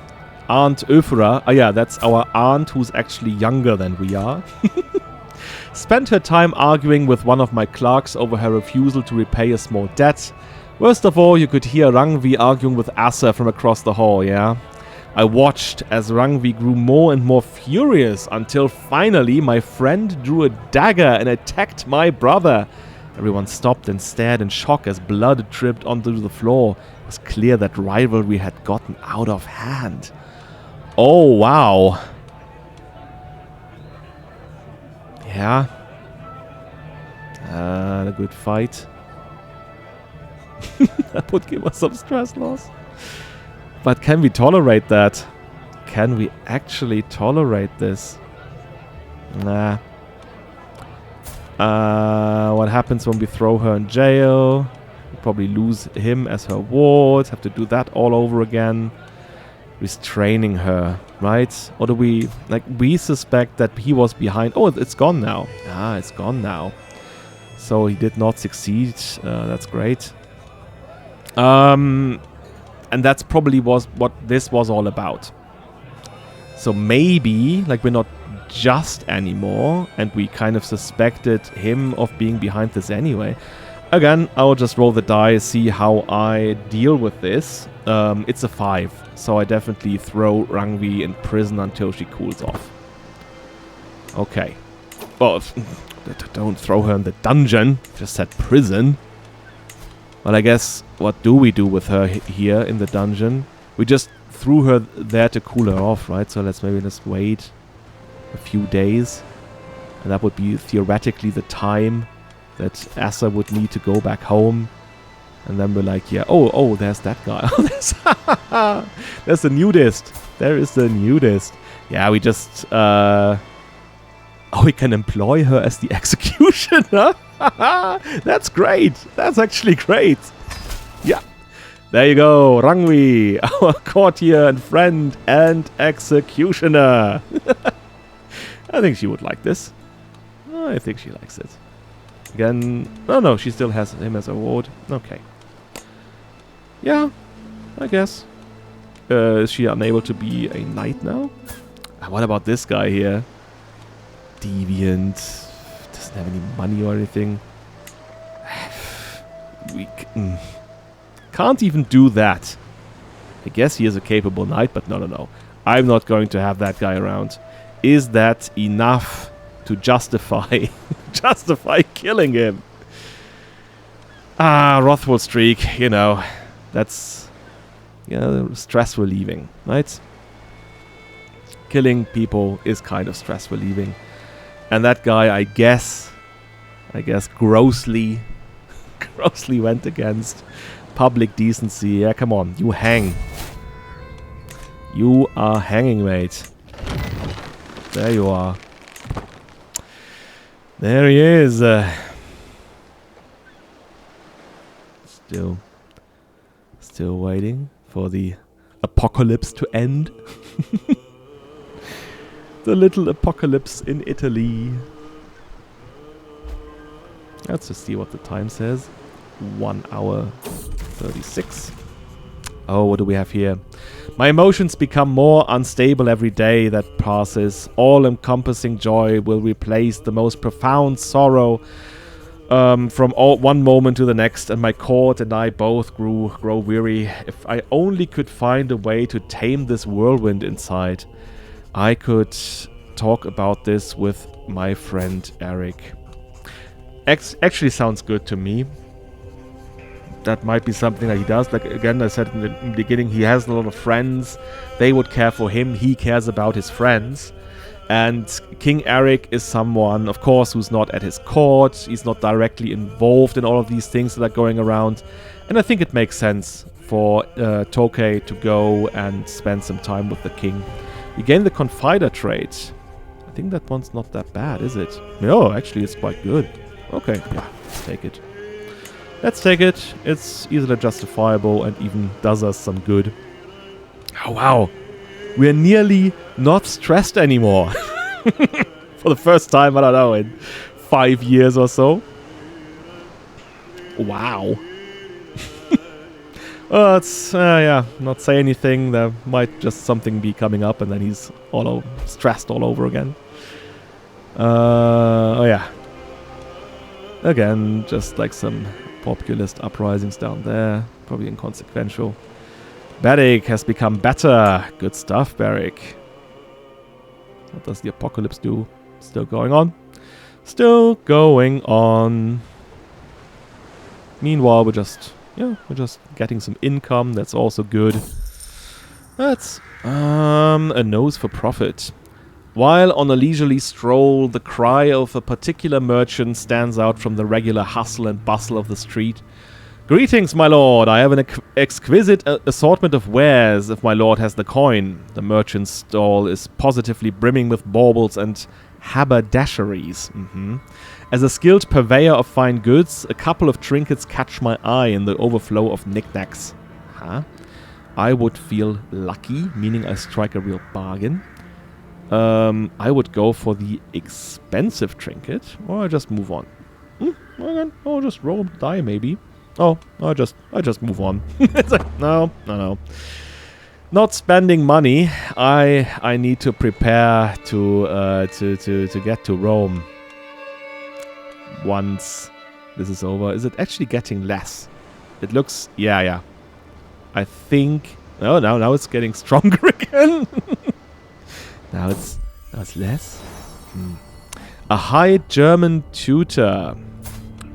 Speaker 1: Aunt Öfra, oh yeah, that's our aunt who's actually younger than we are, spent her time arguing with one of my clerks over her refusal to repay a small debt. Worst of all, you could hear Rangvi arguing with Asa from across the hall, yeah? I watched as Rangvi grew more and more furious until finally my friend drew a dagger and attacked my brother. Everyone stopped and stared in shock as blood dripped onto the floor. It was clear that rivalry had gotten out of hand. Oh, wow. Yeah. A good fight. That would give us some stress loss. But can we tolerate that? Can we actually tolerate this? Nah. What happens when we throw her in jail? We'll probably lose him as her ward. Have to do that all over again. Restraining her, right? Or do we... Like, we suspect that he was behind... Oh, it's gone now. Ah, it's gone now. So he did not succeed. That's great. And that's probably was what this was all about. So maybe, like, we're not just anymore, and we kind of suspected him of being behind this anyway. Again, I'll just roll the die, see how I deal with this. It's a 5, so I definitely throw Rangvi in prison until she cools off. Okay. Well, don't throw her in the dungeon. Just said prison. Well, I guess, what do we do with her here in the dungeon? We just threw her there to cool her off, right? So let's maybe just wait a few days. And that would be theoretically the time that Asa would need to go back home. And then we're like, yeah, oh, there's that guy. There's the nudist. There is the nudist. Yeah, we just, we can employ her as the executioner. That's great. That's actually great. Yeah. There you go. Rangwi, our courtier and friend and executioner. I think she would like this. I think she likes it. Again, no, she still has him as a ward. Okay. Yeah, I guess. Is she unable to be a knight now? What about this guy here? Deviant. Doesn't have any money or anything. We can't even do that. I guess he is a capable knight, but no. I'm not going to have that guy around. Is that enough to justify killing him? Wrathful streak, you know. That's, stress relieving, right? Killing people is kind of stress relieving. And that guy, I guess grossly went against public decency. Yeah, come on, you hang. You are hanging, mate. There you are. There he is. Still waiting for the apocalypse to end. The little apocalypse in Italy. Let's just see what the time says. 1 hour 36. Oh, what do we have here? My emotions become more unstable every day that passes. All-encompassing joy will replace the most profound sorrow from one moment to the next, and my court and I both grow weary. If I only could find a way to tame this whirlwind inside, I could talk about this with my friend Eric. Actually sounds good to me. That might be something that he does. Like, again, I said in the beginning, he has a lot of friends. They would care for him. He cares about his friends. And King Eric is someone, of course, who's not at his court. He's not directly involved in all of these things that are going around. And I think it makes sense for Toke to go and spend some time with the king. We gain the Confider trait. I think that one's not that bad, is it? No, actually, it's quite good. Okay, yeah, let's take it. Let's take it. It's easily justifiable and even does us some good. Oh, wow. We're nearly not stressed anymore. For the first time, I don't know, in 5 years or so. Wow. Well, let's, not say anything. There might just something be coming up and then he's stressed all over again. Oh, yeah. Again, just like some populist uprisings down there. Probably inconsequential. Barrick has become better. Good stuff, Barrick. What does the apocalypse do? Still going on? Still going on. Meanwhile, we're just getting some income. That's also good. That's a nose for profit. While on a leisurely stroll, the cry of a particular merchant stands out from the regular hustle and bustle of the street. Greetings, my lord. I have an exquisite assortment of wares, if my lord has the coin. The merchant's stall is positively brimming with baubles and haberdasheries. As a skilled purveyor of fine goods, a couple of trinkets catch my eye in the overflow of knickknacks. I would feel lucky, meaning I strike a real bargain. I would go for the expensive trinket, or I just move on. I'll just roll a die, maybe. Oh, I just move on. It's like, no. Not spending money. I need to prepare to get to Rome. Once this is over, is it actually getting less? It looks, yeah. I think. Oh, now it's getting stronger again. Now it's less. A high German tutor.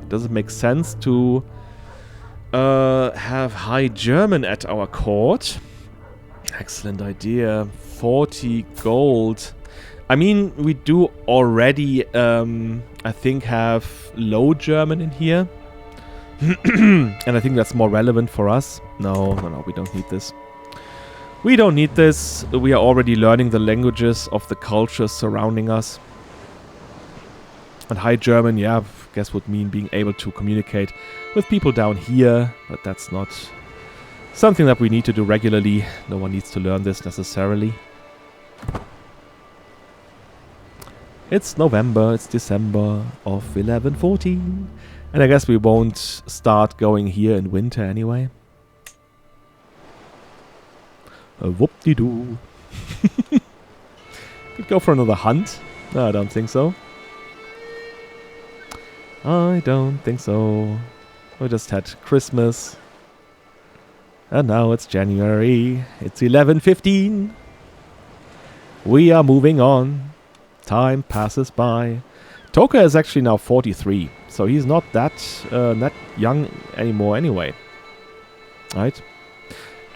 Speaker 1: Does it make sense to have high German at our court? Excellent idea. 40 gold. I mean, we do already, I think, have low German in here. And I think that's more relevant for us. No, we don't need this. We don't need this. We are already learning the languages of the cultures surrounding us. And high German, yeah, I guess would mean being able to communicate with people down here. But that's not something that we need to do regularly. No one needs to learn this necessarily. It's November, it's December of 1114. And I guess we won't start going here in winter anyway. Whoop-de-doo. Could go for another hunt. No, I don't think so. I don't think so. We just had Christmas. And now it's January. It's 11:15. We are moving on. Time passes by. Toke is actually now 43. So he's not that young anymore anyway. Right?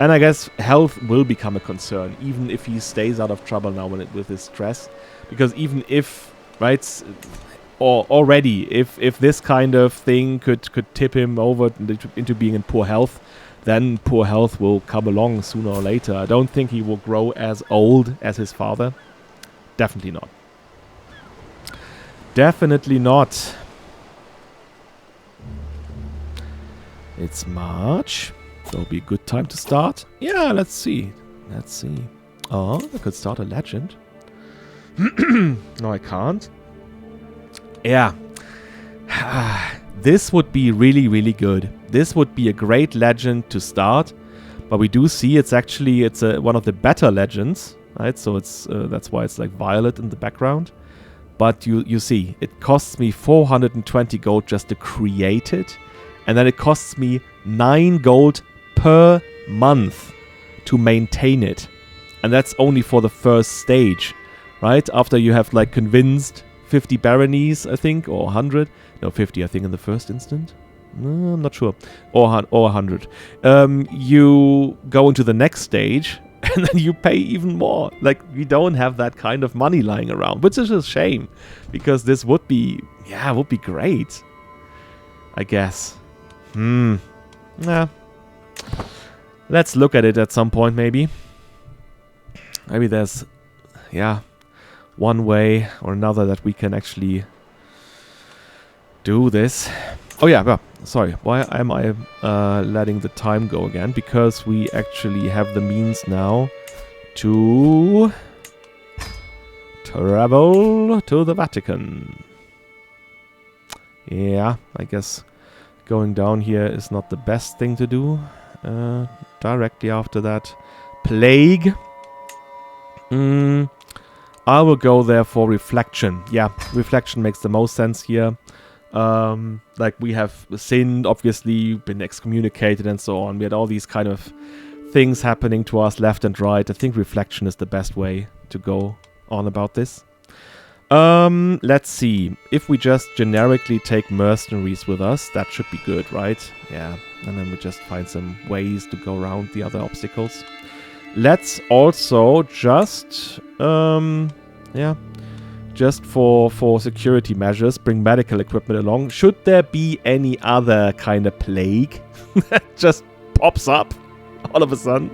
Speaker 1: And I guess health will become a concern. Even if he stays out of trouble now with his stress. Because even if... Right... Or already, if this kind of thing could tip him over into being in poor health, then poor health will come along sooner or later. I don't think he will grow as old as his father. Definitely not. Definitely not. It's March. That'll be a good time to start. Yeah, let's see. Let's see. Oh, I could start a legend. No, I can't. Yeah. This would be really, really good. This would be a great legend to start. But we do see it's actually one of the better legends, right? So it's that's why it's like violet in the background. But you see, it costs me 420 gold just to create it. And then it costs me 9 gold per month to maintain it. And that's only for the first stage, right? After you have like convinced 50 baronies, I think, or 100. No, 50, I think, in the first instant. No, I'm not sure. Or 100. You go into the next stage, and then you pay even more. Like, we don't have that kind of money lying around, which is a shame, because this would be, would be great, I guess. Yeah. Let's look at it at some point, maybe. Maybe there's, one way or another that we can actually do this. Oh yeah, sorry. Why am I letting the time go again? Because we actually have the means now to travel to the Vatican. Yeah, I guess going down here is not the best thing to do. Directly after that, plague. I will go there for reflection. Yeah, reflection makes the most sense here. Like, we have sinned, obviously, been excommunicated and so on. We had all these kind of things happening to us left and right. I think reflection is the best way to go on about this. Let's see. If we just generically take mercenaries with us, that should be good, right? Yeah, and then we just find some ways to go around the other obstacles. Let's also just, just for security measures, bring medical equipment along. Should there be any other kind of plague that just pops up all of a sudden?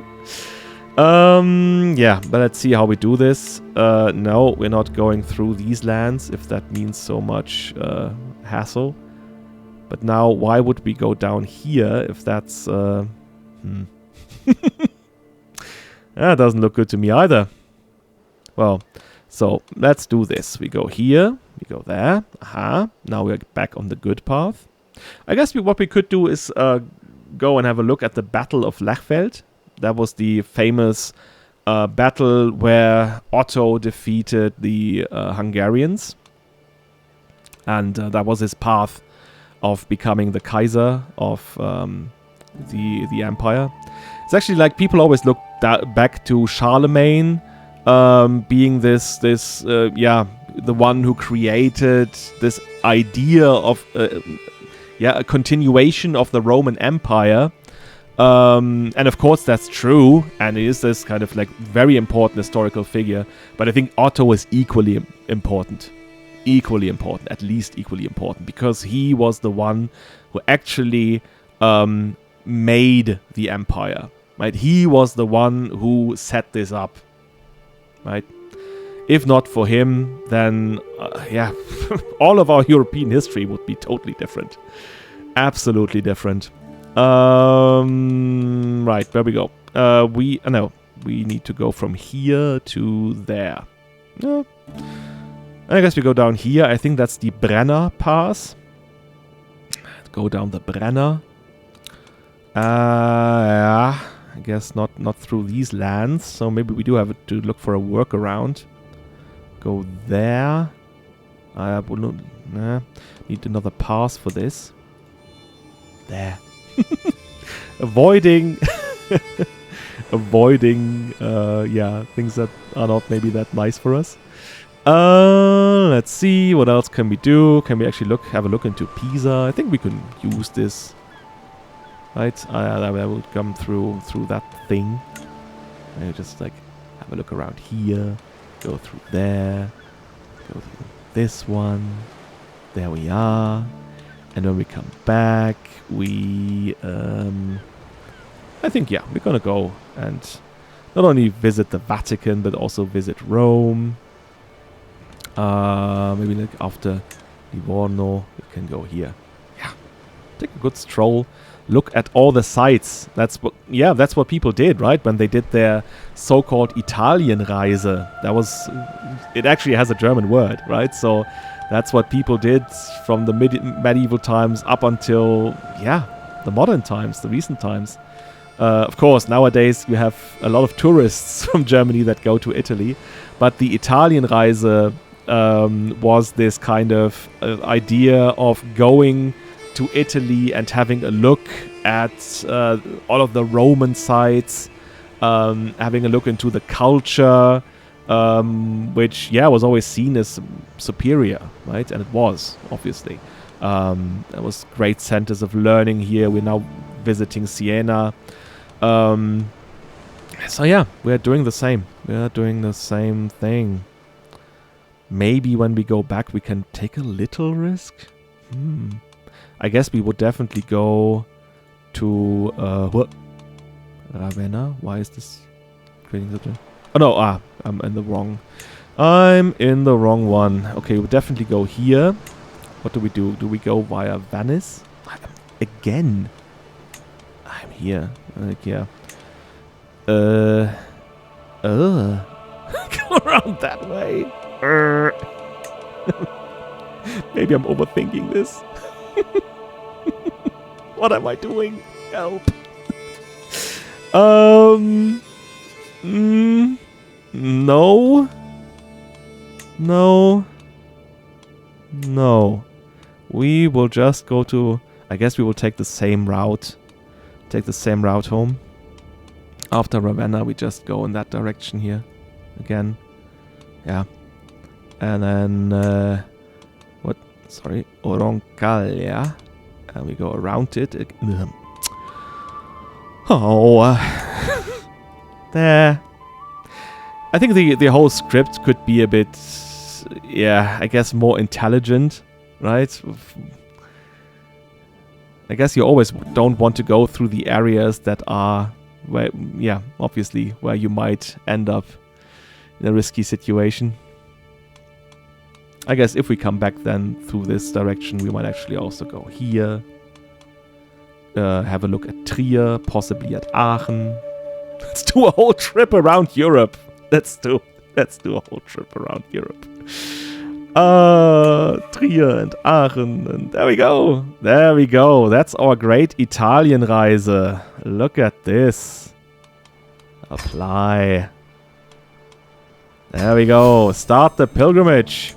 Speaker 1: But let's see how we do this. No, we're not going through these lands, if that means so much hassle. But now, why would we go down here if that's... That doesn't look good to me either. Well, so let's do this. We go here, we go there. Aha, now we're back on the good path. I guess what we could do is go and have a look at the Battle of Lechfeld. That was the famous battle where Otto defeated the Hungarians. And that was his path of becoming the Kaiser of the empire. It's actually like people always look back to Charlemagne being this the one who created this idea of a continuation of the Roman Empire. And of course that's true, and it is this kind of like very important historical figure. But I think Otto is equally important, at least equally important, because he was the one who actually made the empire, right? He was the one who set this up, right? If not for him, then all of our European history would be totally different, absolutely different. Right, where we go? We need to go from here to there. I guess we go down here. I think that's the Brenner Pass. Go down the Brenner. I guess not through these lands. So maybe we do have to look for a workaround. Go there. I will need another pass for this. There. avoiding things that are not maybe that nice for us. Let's see, what else can we do? Can we actually have a look into Pisa? I think we can use this, right? I will come through that thing. I just like have a look around here, go through there, go through this one. There we are. And when we come back, we, I think, we're gonna go and not only visit the Vatican, but also visit Rome. Maybe like after Livorno, we can go here. Yeah, take a good stroll, look at all the sites. That's what people did, right? When they did their so-called Italienreise. It actually has a German word, right? So that's what people did from the medieval times up until, the modern times, the recent times. Of course, nowadays we have a lot of tourists from Germany that go to Italy. But the Italienreise was this kind of idea of going to Italy and having a look at all of the Roman sites, having a look into the culture, which was always seen as superior, right? And it was, obviously. There was great centers of learning here. We're now visiting Siena. So we're doing the same. We're doing the same thing. Maybe when we go back, we can take a little risk. I guess we would definitely go to Ravenna. Why is this creating such a... Oh no, I'm in the wrong one. Okay, we'll definitely go here. What do we do? Do we go via Venice? Again? I'm here. Go around that way. Maybe I'm overthinking this. What am I doing? Help. No. We will just go to... I guess we will take the same route. Take the same route home. After Ravenna, we just go in that direction here. Again. Yeah. And then... Roncaglia. And we go around it. There. I think the whole script could be a bit... I guess more intelligent. Right? I guess you always don't want to go through the areas that are... obviously, where you might end up in a risky situation. I guess if we come back then through this direction, we might actually also go here. Have a look at Trier, possibly at Aachen. Let's do a whole trip around Europe. Let's do a whole trip around Europe. Trier and Aachen, and there we go. That's our great Italienreise. Look at this. Apply. There we go. Start the pilgrimage.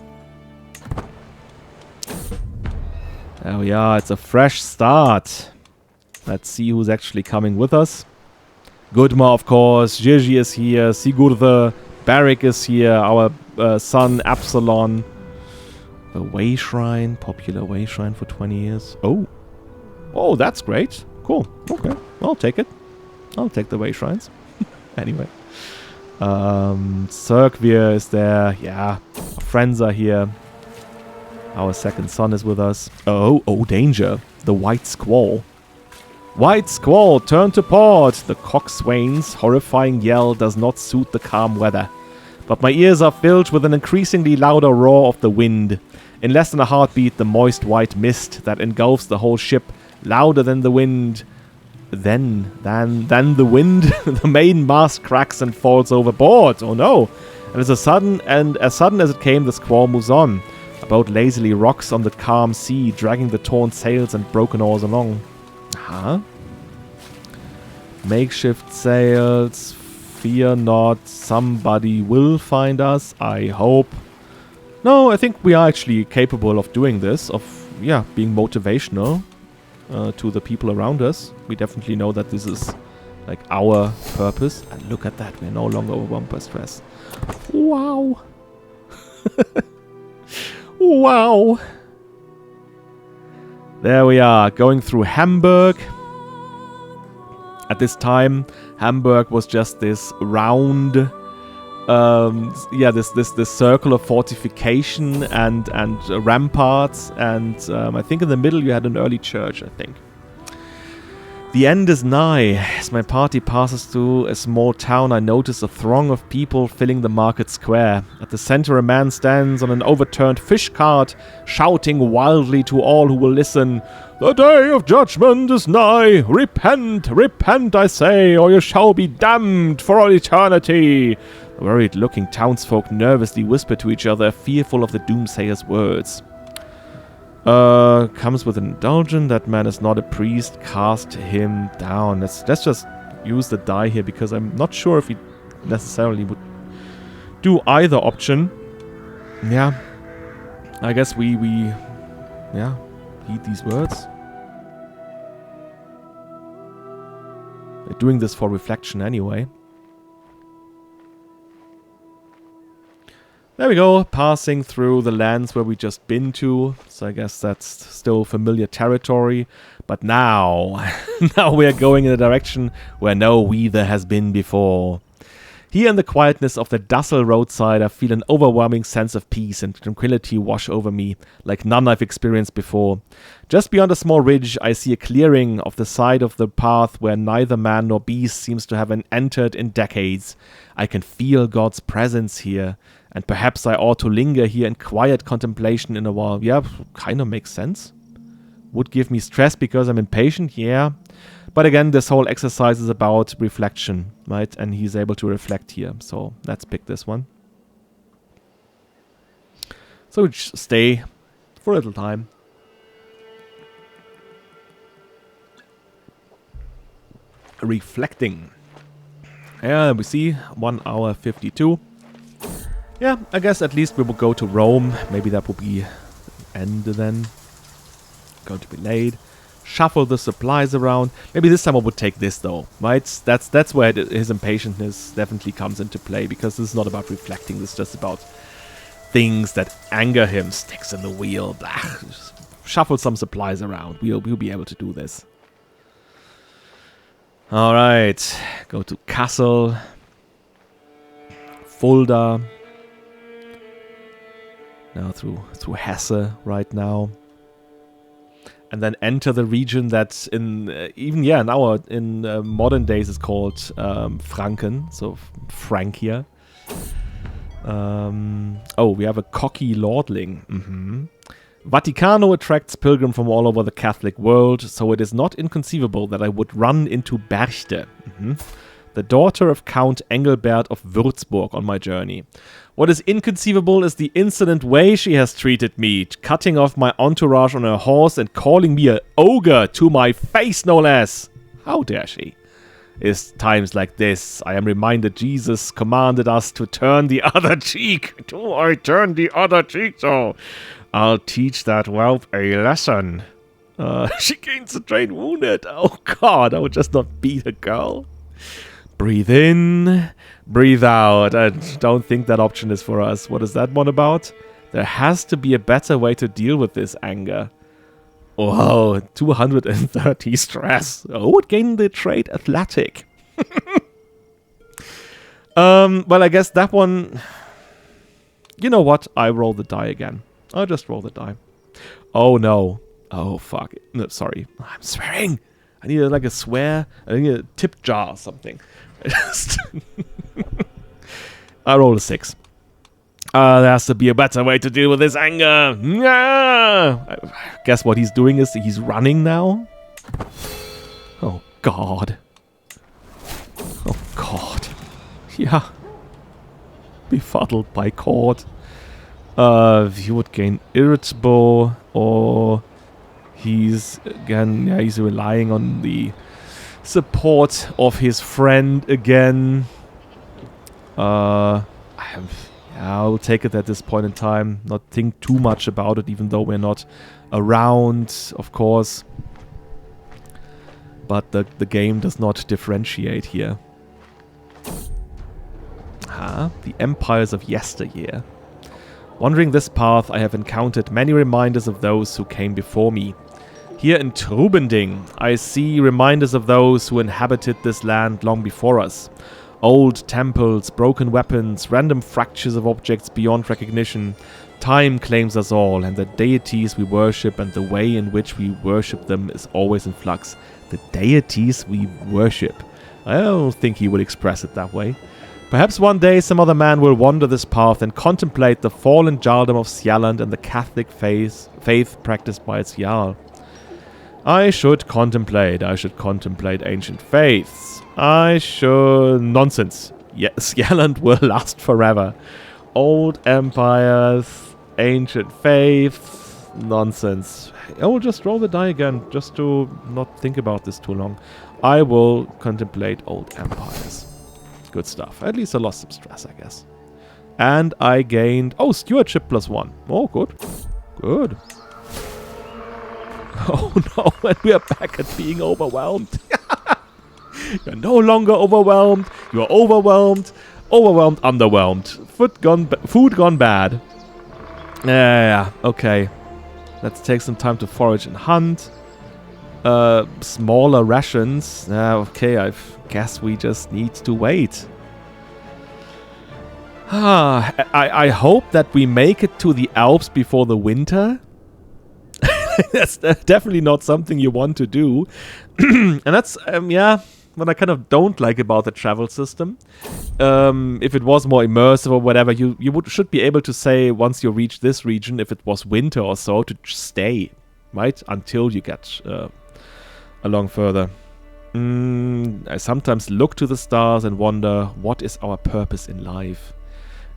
Speaker 1: There we are. It's a fresh start. Let's see who's actually coming with us. Gudma, of course. Gigi is here. Sigurd, Barrick is here, our son Absalon. A way shrine, popular way shrine for 20 years. Oh. Oh, that's great. Cool. Okay. I'll take it. I'll take the way shrines. Anyway. Cirquevier is there. Yeah. Our friends are here. Our second son is with us. Oh, danger. The White Squall. White Squall, turn to port! The coxswain's horrifying yell does not suit the calm weather. But my ears are filled with an increasingly louder roar of the wind. In less than a heartbeat, the moist white mist that engulfs the whole ship, louder than the wind. Than the wind, the main mast cracks and falls overboard. Oh no! And as sudden as it came, the squall moves on. A boat lazily rocks on the calm sea, dragging the torn sails and broken oars along. Huh? Makeshift sails. Fear not. Somebody will find us. I hope. No, I think we are actually capable of doing this. Of, yeah, being motivational to the people around us. We definitely know that this is like our purpose. And look at that. We're no longer overwhelmed by stress. Wow. Wow. There we are, going through Hamburg. At this time, Hamburg was just this round, this circle of fortification and ramparts, and I think in the middle you had an early church, I think. The end is nigh. As my party passes through a small town, I notice a throng of people filling the market square. At the center, a man stands on an overturned fish cart, shouting wildly to all who will listen, "The day of judgment is nigh! Repent, repent, I say, or you shall be damned for all eternity!" The worried-looking townsfolk nervously whisper to each other, fearful of the doomsayer's words. Comes with an indulgence. That man is not a priest. Cast him down. Let's just use the die here, because I'm not sure if we necessarily would do either option. Yeah. I guess we heed these words. We're doing this for reflection anyway. There we go, passing through the lands where we just been to. So I guess that's still familiar territory. But now, now we are going in a direction where no Hvide has been before. Here in the quietness of the Dassel roadside, I feel an overwhelming sense of peace and tranquility wash over me, like none I've experienced before. Just beyond a small ridge, I see a clearing of the side of the path where neither man nor beast seems to have entered in decades. I can feel God's presence here. And perhaps I ought to linger here in quiet contemplation in a while. Yeah, kind of makes sense. Would give me stress because I'm impatient, yeah. But again, this whole exercise is about reflection, right? And he's able to reflect here. So let's pick this one. So we just stay for a little time. Reflecting. Yeah, we see 1 hour 52. Yeah, I guess at least we will go to Rome. Maybe that will be the end then. Going to be late. Shuffle the supplies around. Maybe this time I would take this though, right? That's where his impatientness definitely comes into play, because this is not about reflecting. This is just about things that anger him. Sticks in the wheel. Blah. Just shuffle some supplies around. We'll be able to do this. All right. Go to Kassel. Fulda. Now through Hesse right now. And then enter the region that in modern days is called Franken, so Francia. We have a cocky lordling. Vaticano attracts pilgrims from all over the Catholic world, so it is not inconceivable that I would run into Berchte, the daughter of Count Engelbert of Würzburg, on my journey. What is inconceivable is the insolent way she has treated me, cutting off my entourage on her horse and calling me an ogre to my face, no less. How dare she? It's times like this I am reminded Jesus commanded us to turn the other cheek. Do I turn the other cheek, though? I'll teach that whelp a lesson. She gains the train wounded. Oh God, I would just not beat a girl. Breathe in, breathe out. I don't think that option is for us. What is that one about? There has to be a better way to deal with this anger. Oh, 230 stress. Oh, would gain the trait athletic. Well, I guess that one... You know what? I roll the die again. I'll just roll the die. Oh, no. Oh, fuck. No, sorry. I'm swearing. I need like a swear. I need a tip jar or something. I roll a 6. There has to be a better way to deal with this anger. I guess what he's doing is he's running now. Oh, God. Oh, God. Yeah. Befuddled by court. He would gain irritable, or he's again, yeah, he's relying on the support of his friend again. I'll take it at this point in time. Not think too much about it, even though we're not around, of course. But the game does not differentiate here. The empires of yesteryear. Wandering this path, I have encountered many reminders of those who came before me. Here in Trubending, I see reminders of those who inhabited this land long before us. Old temples, broken weapons, random fractures of objects beyond recognition. Time claims us all, and the deities we worship and the way in which we worship them is always in flux. The deities we worship. I don't think he would express it that way. Perhaps one day some other man will wander this path and contemplate the fallen jarldom of Sjalland and the Catholic faith practiced by its Jarl. I should contemplate ancient faiths. Nonsense. Yes, Sjalland will last forever. Old empires, ancient faiths, nonsense. I will just roll the die again, just to not think about this too long. I will contemplate old empires. Good stuff. At least I lost some stress, I guess. And I gained... Oh, stewardship +1. Oh, good. Good. Oh, no. And we are back at being overwhelmed. You're no longer overwhelmed. You're overwhelmed. Overwhelmed, underwhelmed. Food gone bad. Yeah, okay. Let's take some time to forage and hunt. Smaller rations. Okay, I guess we just need to wait. I hope that we make it to the Alps before the winter. That's definitely not something you want to do. And that's, yeah, what I kind of don't like about the travel system. If it was more immersive or whatever, you should be able to say, once you reach this region, if it was winter or so, to stay, right? Until you get along further. I sometimes look to the stars and wonder, what is our purpose in life?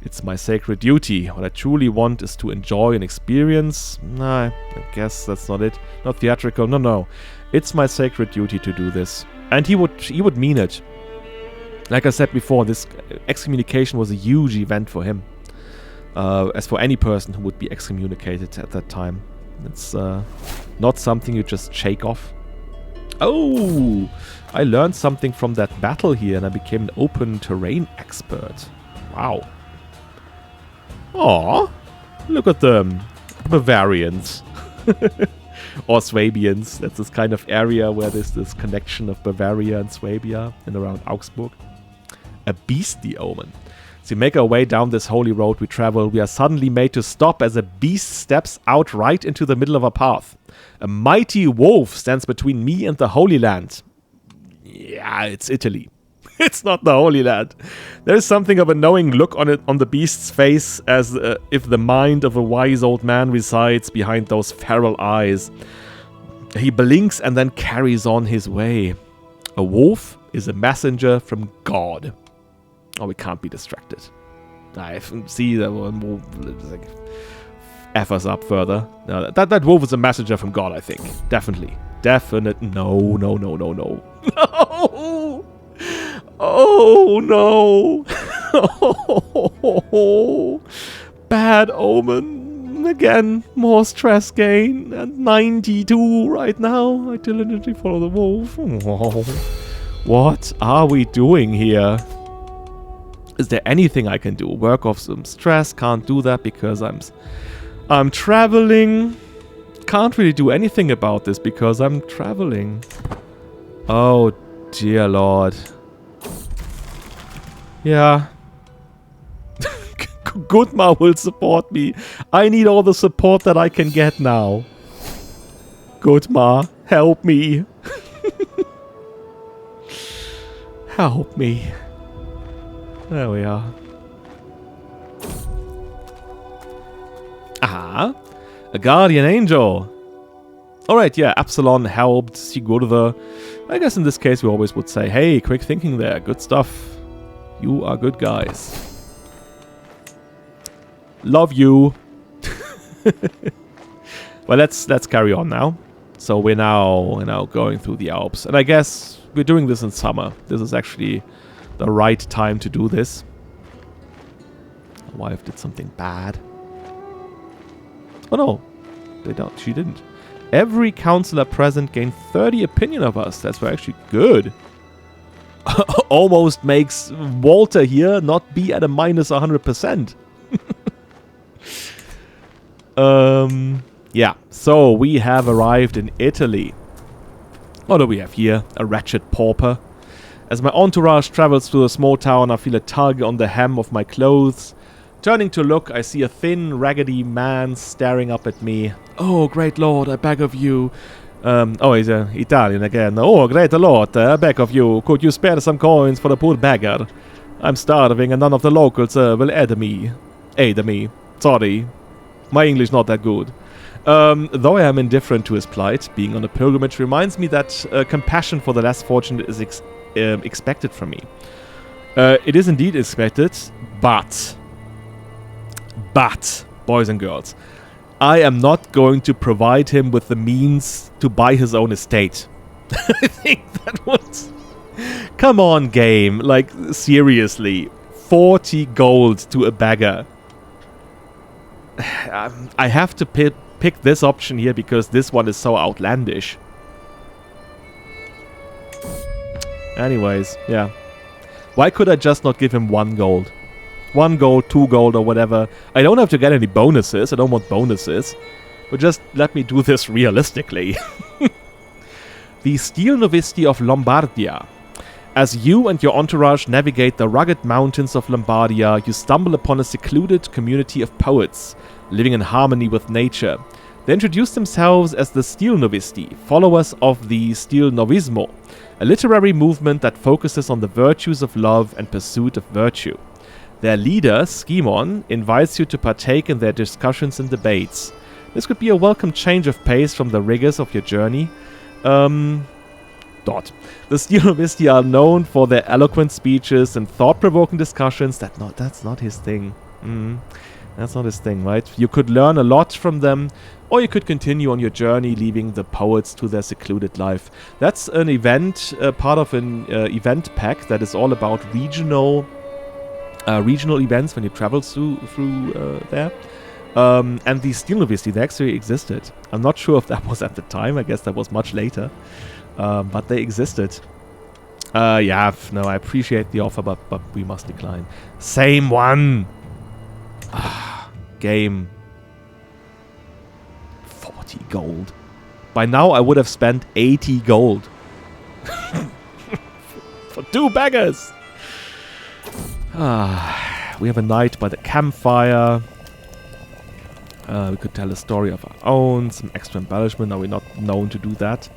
Speaker 1: It's my sacred duty. What I truly want is to enjoy an experience. Nah, I guess that's not it. Not theatrical. No. It's my sacred duty to do this. And he would mean it. Like I said before, this excommunication was a huge event for him. As for any person who would be excommunicated at that time. It's not something you just shake off. Oh! I learned something from that battle here and I became an open terrain expert. Wow. Aw, look at them. Bavarians. Or Swabians. That's this kind of area where there's this connection of Bavaria and Swabia and around Augsburg. A beastly omen. As we make our way down this holy road we travel, we are suddenly made to stop as a beast steps out right into the middle of our path. A mighty wolf stands between me and the Holy Land. Yeah, it's Italy. It's not the Holy Land. There is something of a knowing look on the beast's face, as if the mind of a wise old man resides behind those feral eyes. He blinks and then carries on his way. A wolf is a messenger from God. Oh, we can't be distracted. I see that one like, F us up further. No, that wolf is a messenger from God, I think. Definitely. Definite. No. No! Oh, no. Oh, bad omen. Again, more stress gain. And 92 right now. I diligently follow the wolf. What are we doing here? Is there anything I can do? Work off some stress. Can't do that because I'm traveling. Can't really do anything about this because I'm traveling. Oh, dear Lord. Yeah. Goodma will support me. I need all the support that I can get now. Goodma, help me. Help me. There we are. Aha. A guardian angel. Alright, yeah, Absalon helped Sigurður. I guess in this case we always would say, hey, quick thinking there. Good stuff. You are good guys. Love you. Well, let's carry on now. So we're now going through the Alps. And I guess we're doing this in summer. This is actually the right time to do this. My wife did something bad. Oh no, they don't. She didn't. Every counselor present gained 30 opinion of us. That's actually good. Almost makes Walter here not be at a minus 100%. Yeah. So we have arrived in Italy. What do we have here? A wretched pauper. As my entourage travels through a small town, I feel a tug on the hem of my clothes. Turning to look, I see a thin, raggedy man staring up at me. Oh, great lord, I beg of you. Oh, he's Italian again. Oh, great lord, I beg of you. Could you spare some coins for the poor beggar? I'm starving and none of the locals will aid me. Sorry. My English not that good. Though I am indifferent to his plight, being on a pilgrimage reminds me that compassion for the less fortunate is expected from me. It is indeed expected, but, boys and girls, I am not going to provide him with the means to buy his own estate. I think that was... Come on, game. Like, seriously. 40 gold to a beggar. I have to pick this option here because this one is so outlandish. Anyways, yeah. Why could I just not give him 1 gold? 1 gold, 2 gold, or whatever. I don't have to get any bonuses. I don't want bonuses. But just let me do this realistically. The Steel Novisti of Lombardia. As you and your entourage navigate the rugged mountains of Lombardia, you stumble upon a secluded community of poets, living in harmony with nature. They introduce themselves as the Steel Novisti, followers of the Steel Novismo, a literary movement that focuses on the virtues of love and pursuit of virtue. Their leader, Skimon, invites you to partake in their discussions and debates. This could be a welcome change of pace from the rigors of your journey. The Steel Novisti are known for their eloquent speeches and thought-provoking discussions. That's not his thing. That's not his thing, right? You could learn a lot from them, or you could continue on your journey, leaving the poets to their secluded life. That's an event, part of an event pack that is all about regional events when you travel through there. And the Steel Novisti, they actually existed. I'm not sure if that was at the time. I guess that was much later. But they existed. Yeah, no, I appreciate the offer, but we must decline. Same one! Game. 40 gold. By now, I would have spent 80 gold. For 2 beggars! We have a night by the campfire. We could tell a story of our own, some extra embellishment. Are we not known to do that?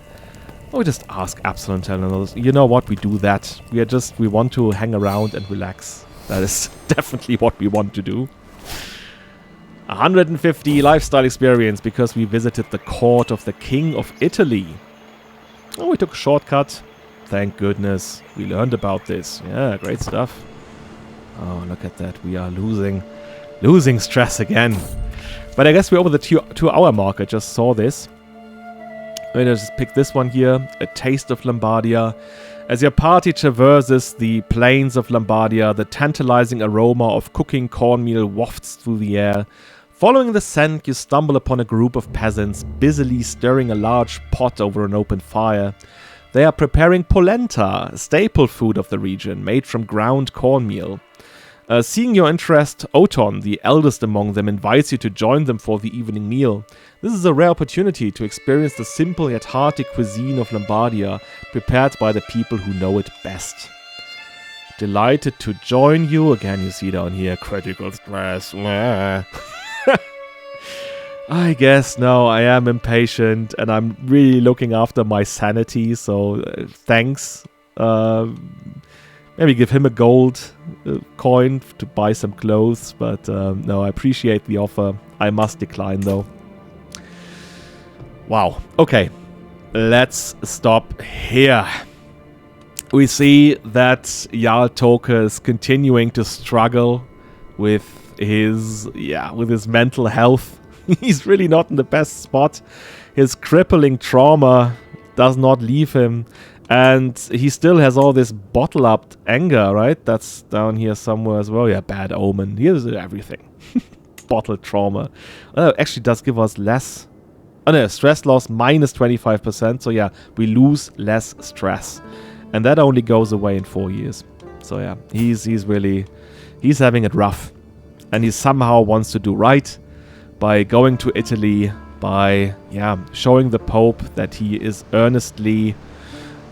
Speaker 1: Or we just ask Absalon, tell others. You know what? We do that. We want to hang around and relax. That is definitely what we want to do. 150 lifestyle experience because we visited the court of the King of Italy. Oh, we took a shortcut. Thank goodness. We learned about this. Yeah, great stuff. Oh, look at that. We are losing stress again. But I guess we're over the 2-hour mark. I just saw this. I'm gonna just pick this one here. A taste of Lombardia. As your party traverses the plains of Lombardia, the tantalizing aroma of cooking cornmeal wafts through the air. Following the scent, you stumble upon a group of peasants busily stirring a large pot over an open fire. They are preparing polenta, a staple food of the region, made from ground cornmeal. Seeing your interest, Oton, the eldest among them, invites you to join them for the evening meal. This is a rare opportunity to experience the simple yet hearty cuisine of Lombardia, prepared by the people who know it best. Delighted to join you. Again, you see down here, critical stress. I guess, no, I am impatient, and I'm really looking after my sanity, so thanks. Maybe give him a gold coin to buy some clothes, but no, I appreciate the offer. I must decline, though. Wow. Okay, let's stop here. We see that Jarl Toke is continuing to struggle with his mental health. He's really not in the best spot. His crippling trauma does not leave him. And he still has all this bottle-up anger, right? That's down here somewhere as well. Yeah, bad omen. Here's everything. Bottled trauma. Actually does give us less. Oh no, stress loss minus 25%. So yeah, we lose less stress. And that only goes away in 4 years. So yeah, he's having it rough. And he somehow wants to do right by going to Italy, by showing the Pope that he is earnestly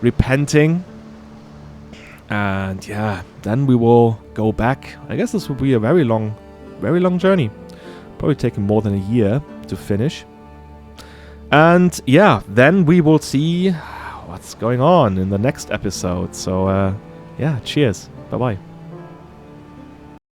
Speaker 1: repenting, and then we will go back. I guess this will be a very long journey, probably taking more than a year to finish. And then we will see what's going on in the next episode. So cheers, bye bye.